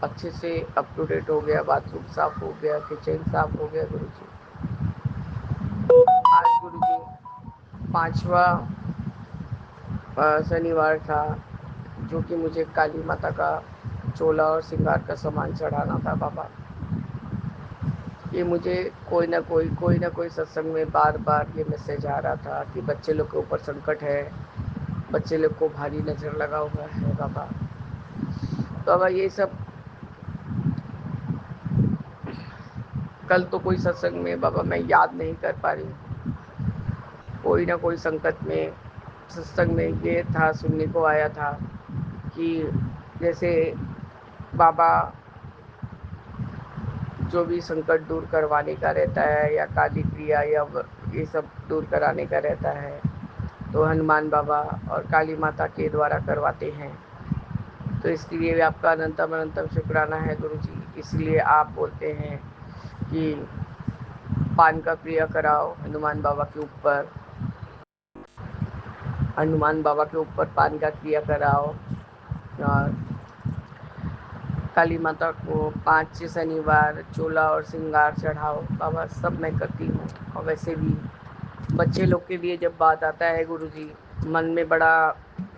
अच्छे से अप टू डेट हो गया। बाथरूम साफ हो गया, किचन साफ हो गया गुरुजी। आज गुरुजी 5वां शनिवार था जो कि मुझे काली माता का चोला और श्रृंगार का सामान चढ़ाना था बाबा। ये मुझे कोई ना कोई सत्संग में बार बार ये मैसेज आ रहा था कि बच्चे लोग के ऊपर संकट है, बच्चे लोग को भारी नज़र लगा हुआ है बाबा। तो बाबा ये सब कल तो कोई सत्संग में बाबा मैं याद नहीं कर पा रही। कोई ना कोई संकट में सत्संग में ये था, सुनने को आया था कि जैसे बाबा जो भी संकट दूर करवाने का रहता है या काली क्रिया या ये सब दूर कराने का रहता है तो हनुमान बाबा और काली माता के द्वारा करवाते हैं। तो इसके लिए आपका अनंतम अनंतम शुक्राना है गुरुजी। इसलिए आप बोलते हैं कि पान का क्रिया कराओ हनुमान बाबा के ऊपर, हनुमान बाबा के ऊपर पान का क्रिया कराओ। और काली माता को 5 शनिवार चोला और श्रृंगार चढ़ाओ बाबा। सब मैं करती हूँ। और वैसे भी बच्चे लोग के लिए जब बात आता है गुरुजी मन में बड़ा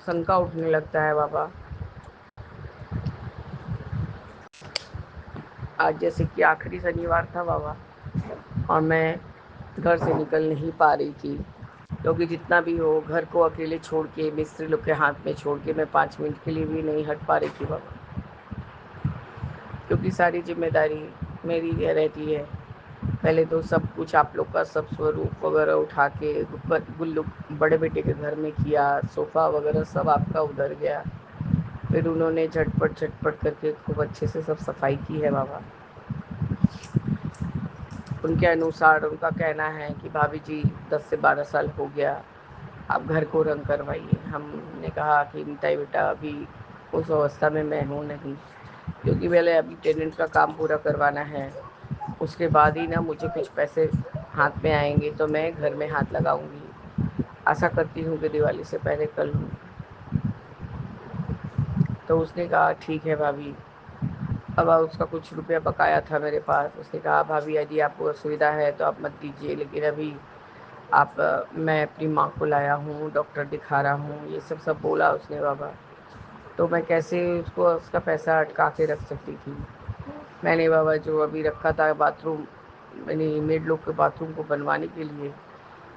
शंका उठने लगता है बाबा। आज जैसे कि आखिरी शनिवार था बाबा और मैं घर से निकल नहीं पा रही थी क्योंकि जितना भी हो घर को अकेले छोड़ के मिस्त्री लोग के हाथ में छोड़ के मैं 5 मिनट के लिए भी नहीं हट पा रही थी बाबा। क्योंकि सारी जिम्मेदारी मेरी ये रहती है। पहले तो सब कुछ आप लोग का सब स्वरूप वगैरह उठा के गुल्लू बड़े बेटे के घर में किया, सोफ़ा वगैरह सब आपका उधर गया। फिर उन्होंने झटपट झटपट करके खूब अच्छे से सब सफाई की है बाबा। उनके अनुसार उनका कहना है कि भाभी जी 10 से 12 साल हो गया, आप घर को रंग करवाइए। हमने कहा कि निताई बेटा अभी उस अवस्था में मैं हूँ नहीं, क्योंकि पहले अभी टेनेंट का काम पूरा करवाना है, उसके बाद ही ना मुझे कुछ पैसे हाथ में आएंगे तो मैं घर में हाथ लगाऊंगी। आशा करती हूँ कि दिवाली से पहले कर लूँ। तो उसने कहा ठीक है भाभी। अब उसका कुछ रुपया बकाया था मेरे पास। उसने कहा भाभी यदि आपको असुविधा है तो आप मत दीजिए, लेकिन अभी आप मैं अपनी माँ को लाया हूँ, डॉक्टर दिखा रहा हूँ, ये सब सब बोला उसने बाबा। तो मैं कैसे उसको उसका पैसा अटका के रख सकती थी। मैंने बाबा जो अभी रखा था बाथरूम, मैंने मेड लोग के बाथरूम को बनवाने के लिए,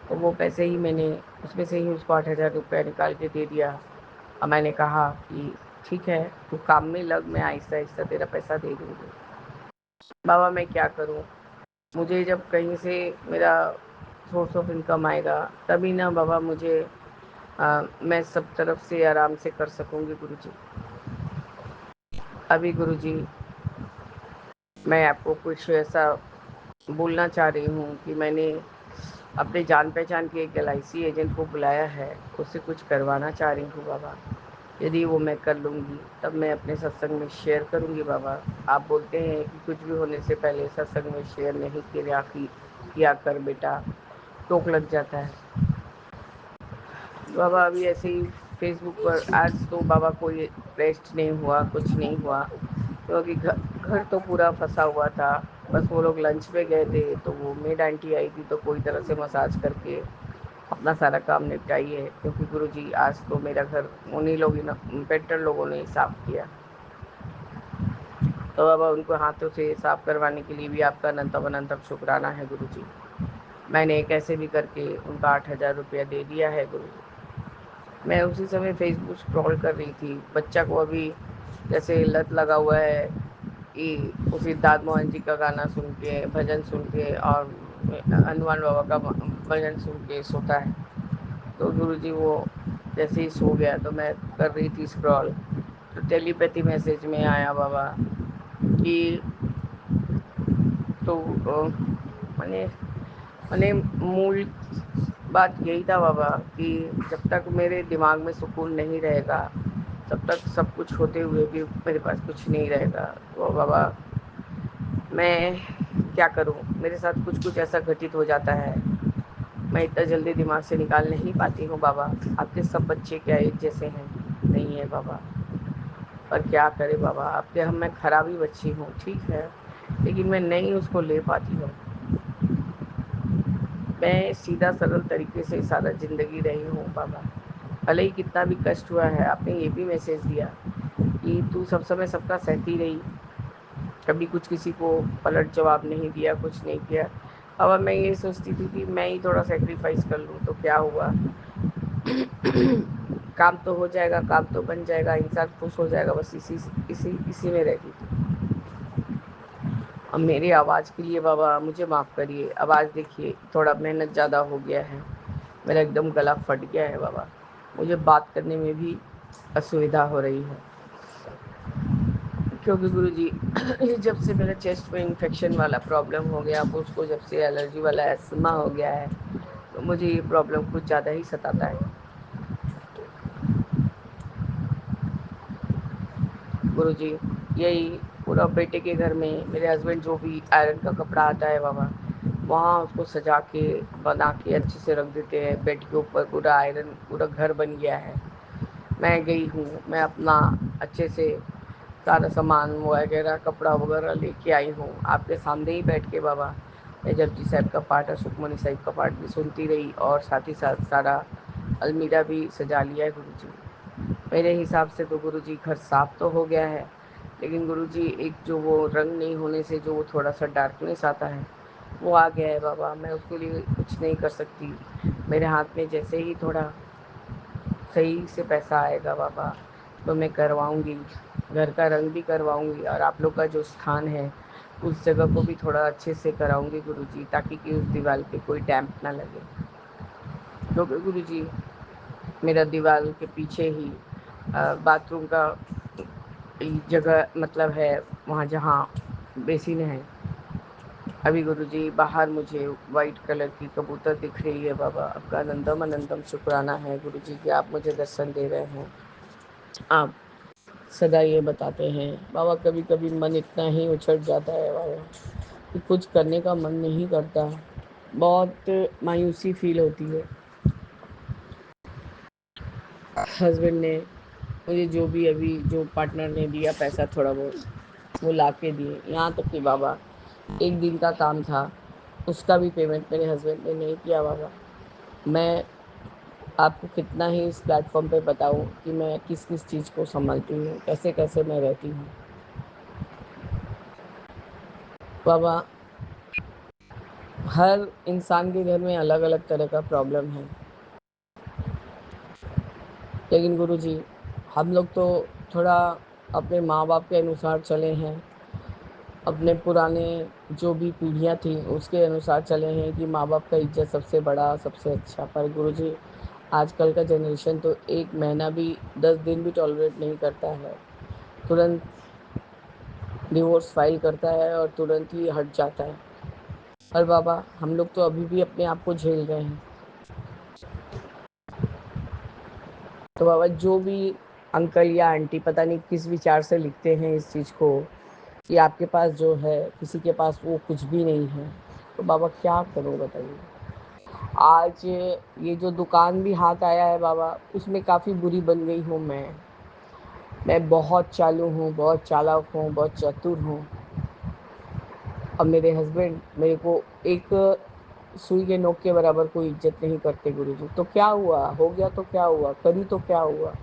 तो वो पैसे ही मैंने उसमें से ही उसको 8,000 रुपया निकाल के दे दिया। और मैंने कहा कि ठीक है तू काम में लग, मैं आहिस्ता आहिस्ता तेरा पैसा दे दूँगी। बाबा मैं क्या करूँ, मुझे जब कहीं से मेरा सोर्स ऑफ इनकम आएगा तभी ना बाबा मुझे मैं सब तरफ से आराम से कर सकूँगी गुरुजी। अभी गुरुजी मैं आपको कुछ ऐसा बोलना चाह रही हूँ कि मैंने अपने जान पहचान के एक LIC एजेंट को बुलाया है, उससे कुछ करवाना चाह रही हूँ बाबा। यदि वो मैं कर लूँगी तब मैं अपने सत्संग में शेयर करूँगी बाबा। आप बोलते हैं कि कुछ भी होने से पहले सत्संग में शेयर नहीं किया कर बेटा, टोक लग जाता है। बाबा अभी ऐसे ही फेसबुक पर आज तो बाबा कोई रेस्ट नहीं हुआ, कुछ नहीं हुआ, क्योंकि घर तो पूरा फंसा हुआ था। बस वो लोग लंच पे गए थे तो वो मेड आंटी आई थी तो कोई तरह से मसाज करके अपना सारा काम निपटाई है, क्योंकि गुरुजी आज तो मेरा घर उन्हीं पेंटर लोगों ने ही साफ किया। तो बाबा उनको हाथों से साफ करवाने के लिए भी आपका अनंतम अनंतम शुक्राना है गुरुजी। मैंने कैसे भी करके उनका 8,000 रुपया दे दिया है गुरुजी। मैं उसी समय फेसबुक स्क्रॉल कर रही थी। बच्चा को अभी जैसे लत लगा हुआ है कि उसी दाद मोहन जी का गाना सुन के, भजन सुन के और हनुमान बाबा का भजन सुन के सोता है। तो गुरुजी वो जैसे ही सो गया तो मैं कर रही थी स्क्रॉल, तो टेलीपैथी मैसेज में आया बाबा कि तो मैंने मैंने मूल बात यही था बाबा कि जब तक मेरे दिमाग में सुकून नहीं रहेगा तब तक सब कुछ होते हुए भी मेरे पास कुछ नहीं रहेगा। तो बाबा मैं क्या करूं, मेरे साथ कुछ कुछ ऐसा घटित हो जाता है, मैं इतना जल्दी दिमाग से निकाल नहीं पाती हूँ बाबा। आपके सब बच्चे क्या एक जैसे हैं? नहीं है बाबा, पर क्या करे बाबा, आपके हम मैं खराबी बच्ची हूँ ठीक है, लेकिन मैं नहीं उसको ले पाती हूँ। मैं सीधा सरल तरीके से सारा ज़िंदगी रही हूँ बाबा। भले ही कितना भी कष्ट हुआ है, आपने ये भी मैसेज दिया कि तू सब समय सबका सहती रही, कभी कुछ किसी को पलट जवाब नहीं दिया, कुछ नहीं किया। अब मैं ये सोचती थी कि मैं ही थोड़ा सेक्रीफाइस कर लूँ तो क्या हुआ। काम तो हो जाएगा, काम तो बन जाएगा, इंसान खुश हो जाएगा, बस इसी इसी इसी में रहती थी। अब मेरी आवाज़ के लिए बाबा मुझे माफ़ करिए। आवाज़ देखिए थोड़ा मेहनत ज़्यादा हो गया है, मेरा एकदम गला फट गया है बाबा, मुझे बात करने में भी असुविधा हो रही है। क्योंकि गुरुजी ये जब से मेरा चेस्ट में इन्फेक्शन वाला प्रॉब्लम हो गया, अब उसको जब से एलर्जी वाला एस्थमा हो गया है तो मुझे ये प्रॉब्लम कुछ ज़्यादा ही सताता है गुरुजी। यही पूरा बेटे के घर में मेरे हस्बैंड जो भी आयरन का कपड़ा आता है बाबा, वहाँ उसको सजा के बना के अच्छे से रख देते हैं। बेड के ऊपर पूरा आयरन, पूरा घर बन गया है। मैं गई हूँ, मैं अपना अच्छे से सारा सामान वगैरह कपड़ा वगैरह लेके आई हूँ आपके सामने ही बैठ के बाबा। मैं जपजी साहब का पाठ और सुखमनी साहिब का पाठ भी सुनती रही और साथ ही साथ सारा अलमीरा भी सजा लिया है गुरुजी। मेरे हिसाब से तो गुरुजी घर साफ तो हो गया है, लेकिन गुरुजी एक जो वो रंग नहीं होने से जो वो थोड़ा सा डार्कनेस आता है वो आ गया है बाबा। मैं उसके लिए कुछ नहीं कर सकती। मेरे हाथ में जैसे ही थोड़ा सही से पैसा आएगा बाबा, तो मैं करवाऊँगी, घर का रंग भी करवाऊँगी और आप लोग का जो स्थान है उस जगह को भी थोड़ा अच्छे से कराऊँगी गुरुजी, ताकि कि उस दीवार पे कोई डैम्प ना लगे। क्योंकि गुरुजी मेरा दीवार के पीछे ही बाथरूम का जगह मतलब है, वहाँ जहाँ बेसिन है। अभी गुरुजी बाहर मुझे वाइट कलर की कबूतर दिख रही है। बाबा आपका अनंतम अनंतम शुक्राना है गुरुजी कि आप मुझे दर्शन दे रहे हैं। आप सदा ये बताते हैं बाबा, कभी कभी मन इतना ही उछट जाता है बाबा कि कुछ करने का मन नहीं करता, बहुत मायूसी फील होती है। हस्बैंड ने मुझे जो भी अभी जो पार्टनर ने दिया पैसा थोड़ा बहुत वो ला के दिए, यहाँ तक कि बाबा एक दिन का काम था उसका भी पेमेंट मेरे हस्बैंड ने नहीं किया। बाबा मैं आपको कितना ही इस प्लेटफॉर्म पे बताऊं कि मैं किस किस चीज़ को संभालती हूँ, कैसे कैसे मैं रहती हूँ। बाबा हर इंसान के घर में अलग अलग तरह का प्रॉब्लम है, लेकिन गुरुजी हम लोग तो थोड़ा अपने माँ बाप के अनुसार चले हैं, अपने पुराने जो भी पीढ़ियाँ थी उसके अनुसार चले हैं कि माँ बाप का इज्जत सबसे बड़ा सबसे अच्छा। पर गुरुजी आजकल का जनरेशन तो 1 महीना भी 10 दिन भी टॉलरेट नहीं करता है, तुरंत डिवोर्स फाइल करता है और तुरंत ही हट जाता है। और बाबा हम लोग तो अभी भी अपने आप को झेल रहे हैं। तो बाबा जो भी अंकल या आंटी पता नहीं किस विचार से लिखते हैं इस चीज़ को कि आपके पास जो है किसी के पास वो कुछ भी नहीं है, तो बाबा क्या करूं बताइए। आज ये जो दुकान भी हाथ आया है बाबा, उसमें काफ़ी बुरी बन गई हूँ मैं बहुत चालू हूँ, बहुत चालाक हूँ, बहुत चतुर हूँ। अब मेरे हस्बैंड मेरे को एक सुई के नोक के बराबर कोई इज्जत नहीं करते गुरुजी। तो क्या हुआ, हो गया तो क्या हुआ, करी तो क्या हुआ।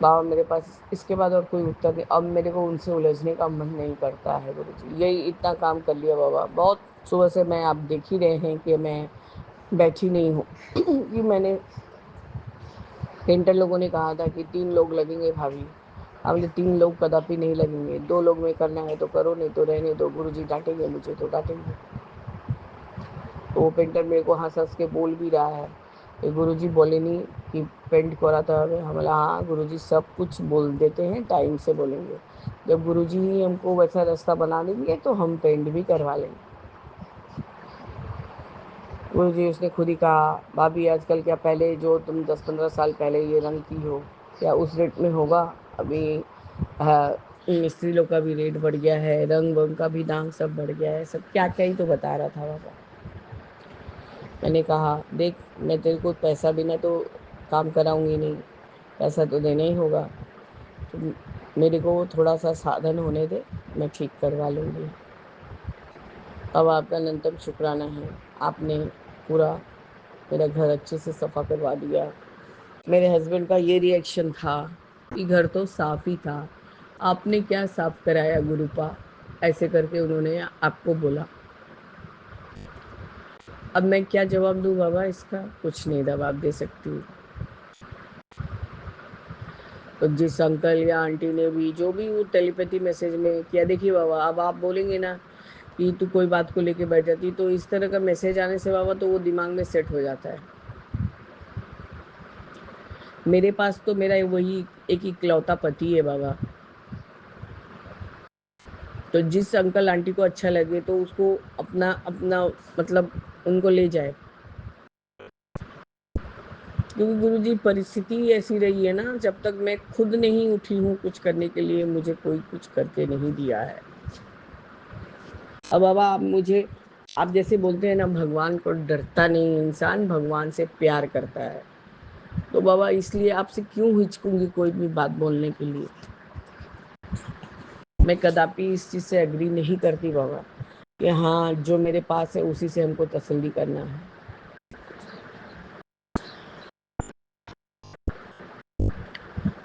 बाबा मेरे पास इसके बाद और कोई उत्तर नहीं। अब मेरे को उनसे उलझने का मन नहीं करता है गुरुजी, यही इतना काम कर लिया बाबा। बहुत सुबह से मैं आप देख ही रहे हैं कि मैं बैठी नहीं हूँ कि मैंने पेंटर लोगों ने कहा था कि 3 लोग लगेंगे भाभी, अब 3 लोग कदापि नहीं लगेंगे, 2 लोग में करना है तो करो, नहीं तो रहने दो, गुरुजी डांटेंगे मुझे तो डांटेंगे। तो वो पेंटर मेरे को हंस हंस के बोल भी रहा है कि गुरुजी बोले नहीं कि पेंट कराता है। हम बोला हाँ गुरुजी सब कुछ बोल देते हैं, टाइम से बोलेंगे, जब गुरुजी ही हमको वैसा रास्ता बना देंगे तो हम पेंट भी करवा लेंगे। गुरुजी उसने खुद ही कहा भाभी आजकल क्या पहले जो तुम 10-15 साल पहले ये रंग की हो क्या उस रेट में होगा। अभी मिस्त्री लोग का भी रेट बढ़ गया है, रंग वंग का भी दाम सब बढ़ गया है, सब क्या क्या ही तो बता रहा था बाबा। मैंने कहा देख मैं तेरे को पैसा बिना तो काम कराऊंगी नहीं, पैसा तो देना ही होगा, तो मेरे को थोड़ा सा साधन होने दे, मैं ठीक करवा लूँगी। अब आपका अनंतम शुक्राना है, आपने पूरा मेरा घर अच्छे से सफ़ा करवा दिया। मेरे हस्बैंड का ये रिएक्शन था कि घर तो साफ़ ही था, आपने क्या साफ़ कराया गुरुपा, ऐसे करके उन्होंने आपको बोला। अब मैं क्या जवाब दूँ बाबा इसका, कुछ नहीं जवाब दे सकती। तो जिस अंकल या आंटी ने भी जो भी वो टेलीपैथी मैसेज में किया, देखिए बाबा अब आप बोलेंगे ना कि तू कोई बात को लेके बैठ जाती, तो इस तरह का मैसेज आने से बाबा तो वो दिमाग में सेट हो जाता है। मेरे पास तो मेरा वही एक इकलौता पति है बाबा, तो जिस अंकल आंटी को अच्छा लगे तो उसको अपना अपना मतलब उनको ले जाए, क्योंकि गुरुजी परिस्थिति ऐसी रही है ना, जब तक मैं खुद नहीं उठी हूँ कुछ करने के लिए मुझे कोई कुछ करके नहीं दिया है। अब बाबा आप मुझे, आप जैसे बोलते हैं ना भगवान को डरता नहीं इंसान, भगवान से प्यार करता है, तो बाबा इसलिए आपसे क्यों हिचकूंगी कोई भी बात बोलने के लिए। मैं कदापि इस चीज़ से एग्री नहीं करती बाबा कि हाँ जो मेरे पास है उसी से हमको तसल्ली करना है।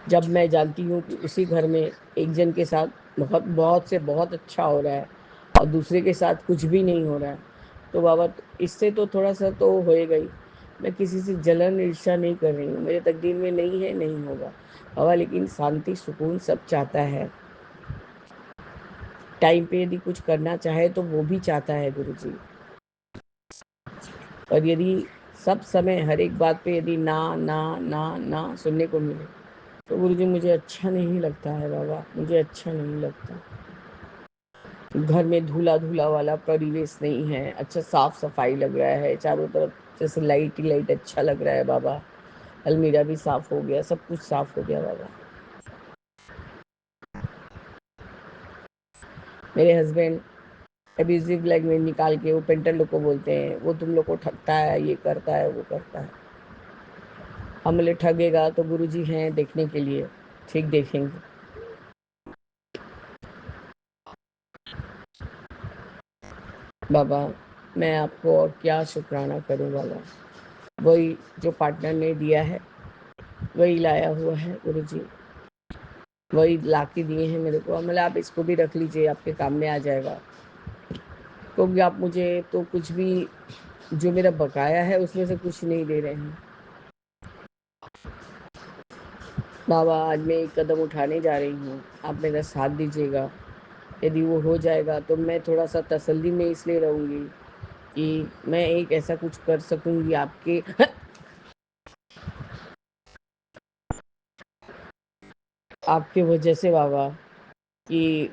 जब मैं जानती हूँ कि उसी घर में एक जन के साथ बहुत बहुत से बहुत अच्छा हो रहा है और दूसरे के साथ कुछ भी नहीं हो रहा है, तो बाबा इससे तो थोड़ा सा तो होएगा ही। मैं किसी से जलन ईर्ष्या नहीं कर रही हूँ, मेरे तकदीर में नहीं है, नहीं होगा बाबा, लेकिन शांति सुकून सब चाहता है। टाइम पे यदि कुछ करना चाहे तो वो भी चाहता है गुरुजी, और यदि सब समय हर एक बात पे यदि ना ना ना ना सुनने को मिले तो गुरुजी मुझे अच्छा नहीं लगता है बाबा, मुझे अच्छा नहीं लगता। घर में धूला धूला वाला परिवेश नहीं है, अच्छा साफ सफाई लग रहा है, चारों तरफ जैसे लाइट ही लाइट अच्छा लग रहा है बाबा। अलमीरा भी साफ हो गया, सब कुछ साफ हो गया बाबा। मेरे हस्बैंड एब्यूजिव लैंग्वेज निकाल के वो पेंटर लोग को बोलते हैं, वो तुम लोग को ठगता है, ये करता है, वो करता है। हम बोले ठगेगा तो गुरुजी हैं देखने के लिए, ठीक देखेंगे। बाबा मैं आपको और क्या शुक्राना करूं बाबा, वही जो पार्टनर ने दिया है वही लाया हुआ है गुरुजी, वही ला के दिए हैं मेरे को। मतलब आप इसको भी रख लीजिए, आपके काम में आ जाएगा, क्योंकि आप मुझे तो कुछ भी जो मेरा बकाया है उसमें से कुछ नहीं दे रहे हैं। बाबा आज मैं एक कदम उठाने जा रही हूँ, आप मेरा साथ दीजिएगा। यदि वो हो जाएगा तो मैं थोड़ा सा तसल्ली में इसलिए रहूँगी कि मैं एक ऐसा कुछ कर सकूँगी आपके वजह से बाबा, कि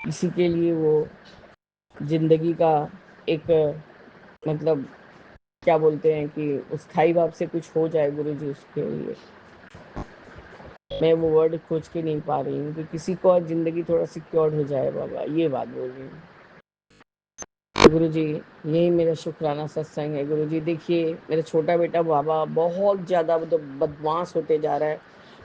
किसी के लिए वो जिंदगी का एक मतलब क्या बोलते हैं कि स्थाई भाव से कुछ हो जाए गुरुजी, उसके लिए मैं वो वर्ड खोज के नहीं पा रही हूँ कि किसी को और जिंदगी थोड़ा सिक्योर हो जाए बाबा, ये बात बोल रही हूँ गुरुजी। यही मेरा शुक्राना सत्संग है गुरुजी। देखिए मेरा छोटा बेटा बाबा बहुत ज़्यादा बदमाश होते जा रहा है,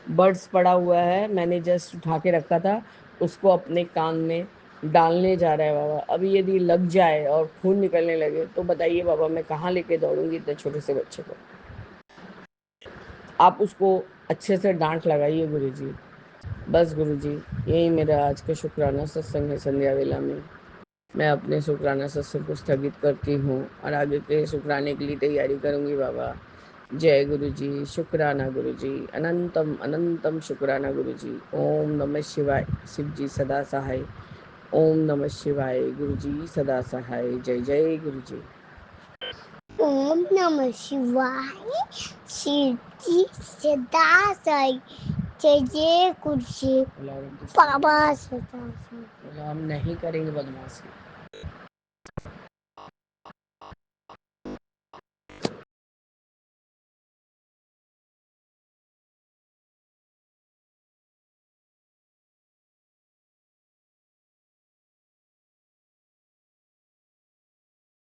बर्ड्स पड़ा हुआ है, मैंने जस्ट उठा के रखा था, उसको अपने कान में डालने जा रहा है बाबा। अभी यदि लग जाए और खून निकलने लगे तो बताइए बाबा मैं कहाँ लेके दौड़ूंगी इतने छोटे से बच्चे को। आप उसको अच्छे से डांट लगाइए गुरुजी। बस गुरुजी यही मेरा आज का शुक्राना सत्संग है। संध्या वेला में मैं अपने शुक्राना सत्संग को स्थगित करती हूँ और आगे के शुक्राने के लिए तैयारी करूँगी बाबा। जय गुरु जी, शुक्राना गुरु जी, अनंतम अनंतम शुक्राना गुरु जी। ओम नमः शिवाय, शिव जी सदा सहाय। ओम नमः शिवाय, गुरु जी सदा सहाय। जय जय गुरु जी।
ओम नमः शिवाय, शिव जी सदा सहाय। जय जय गुरु जी, बाबा सदा सहाय।
हम नहीं करेंगे बदमाशी।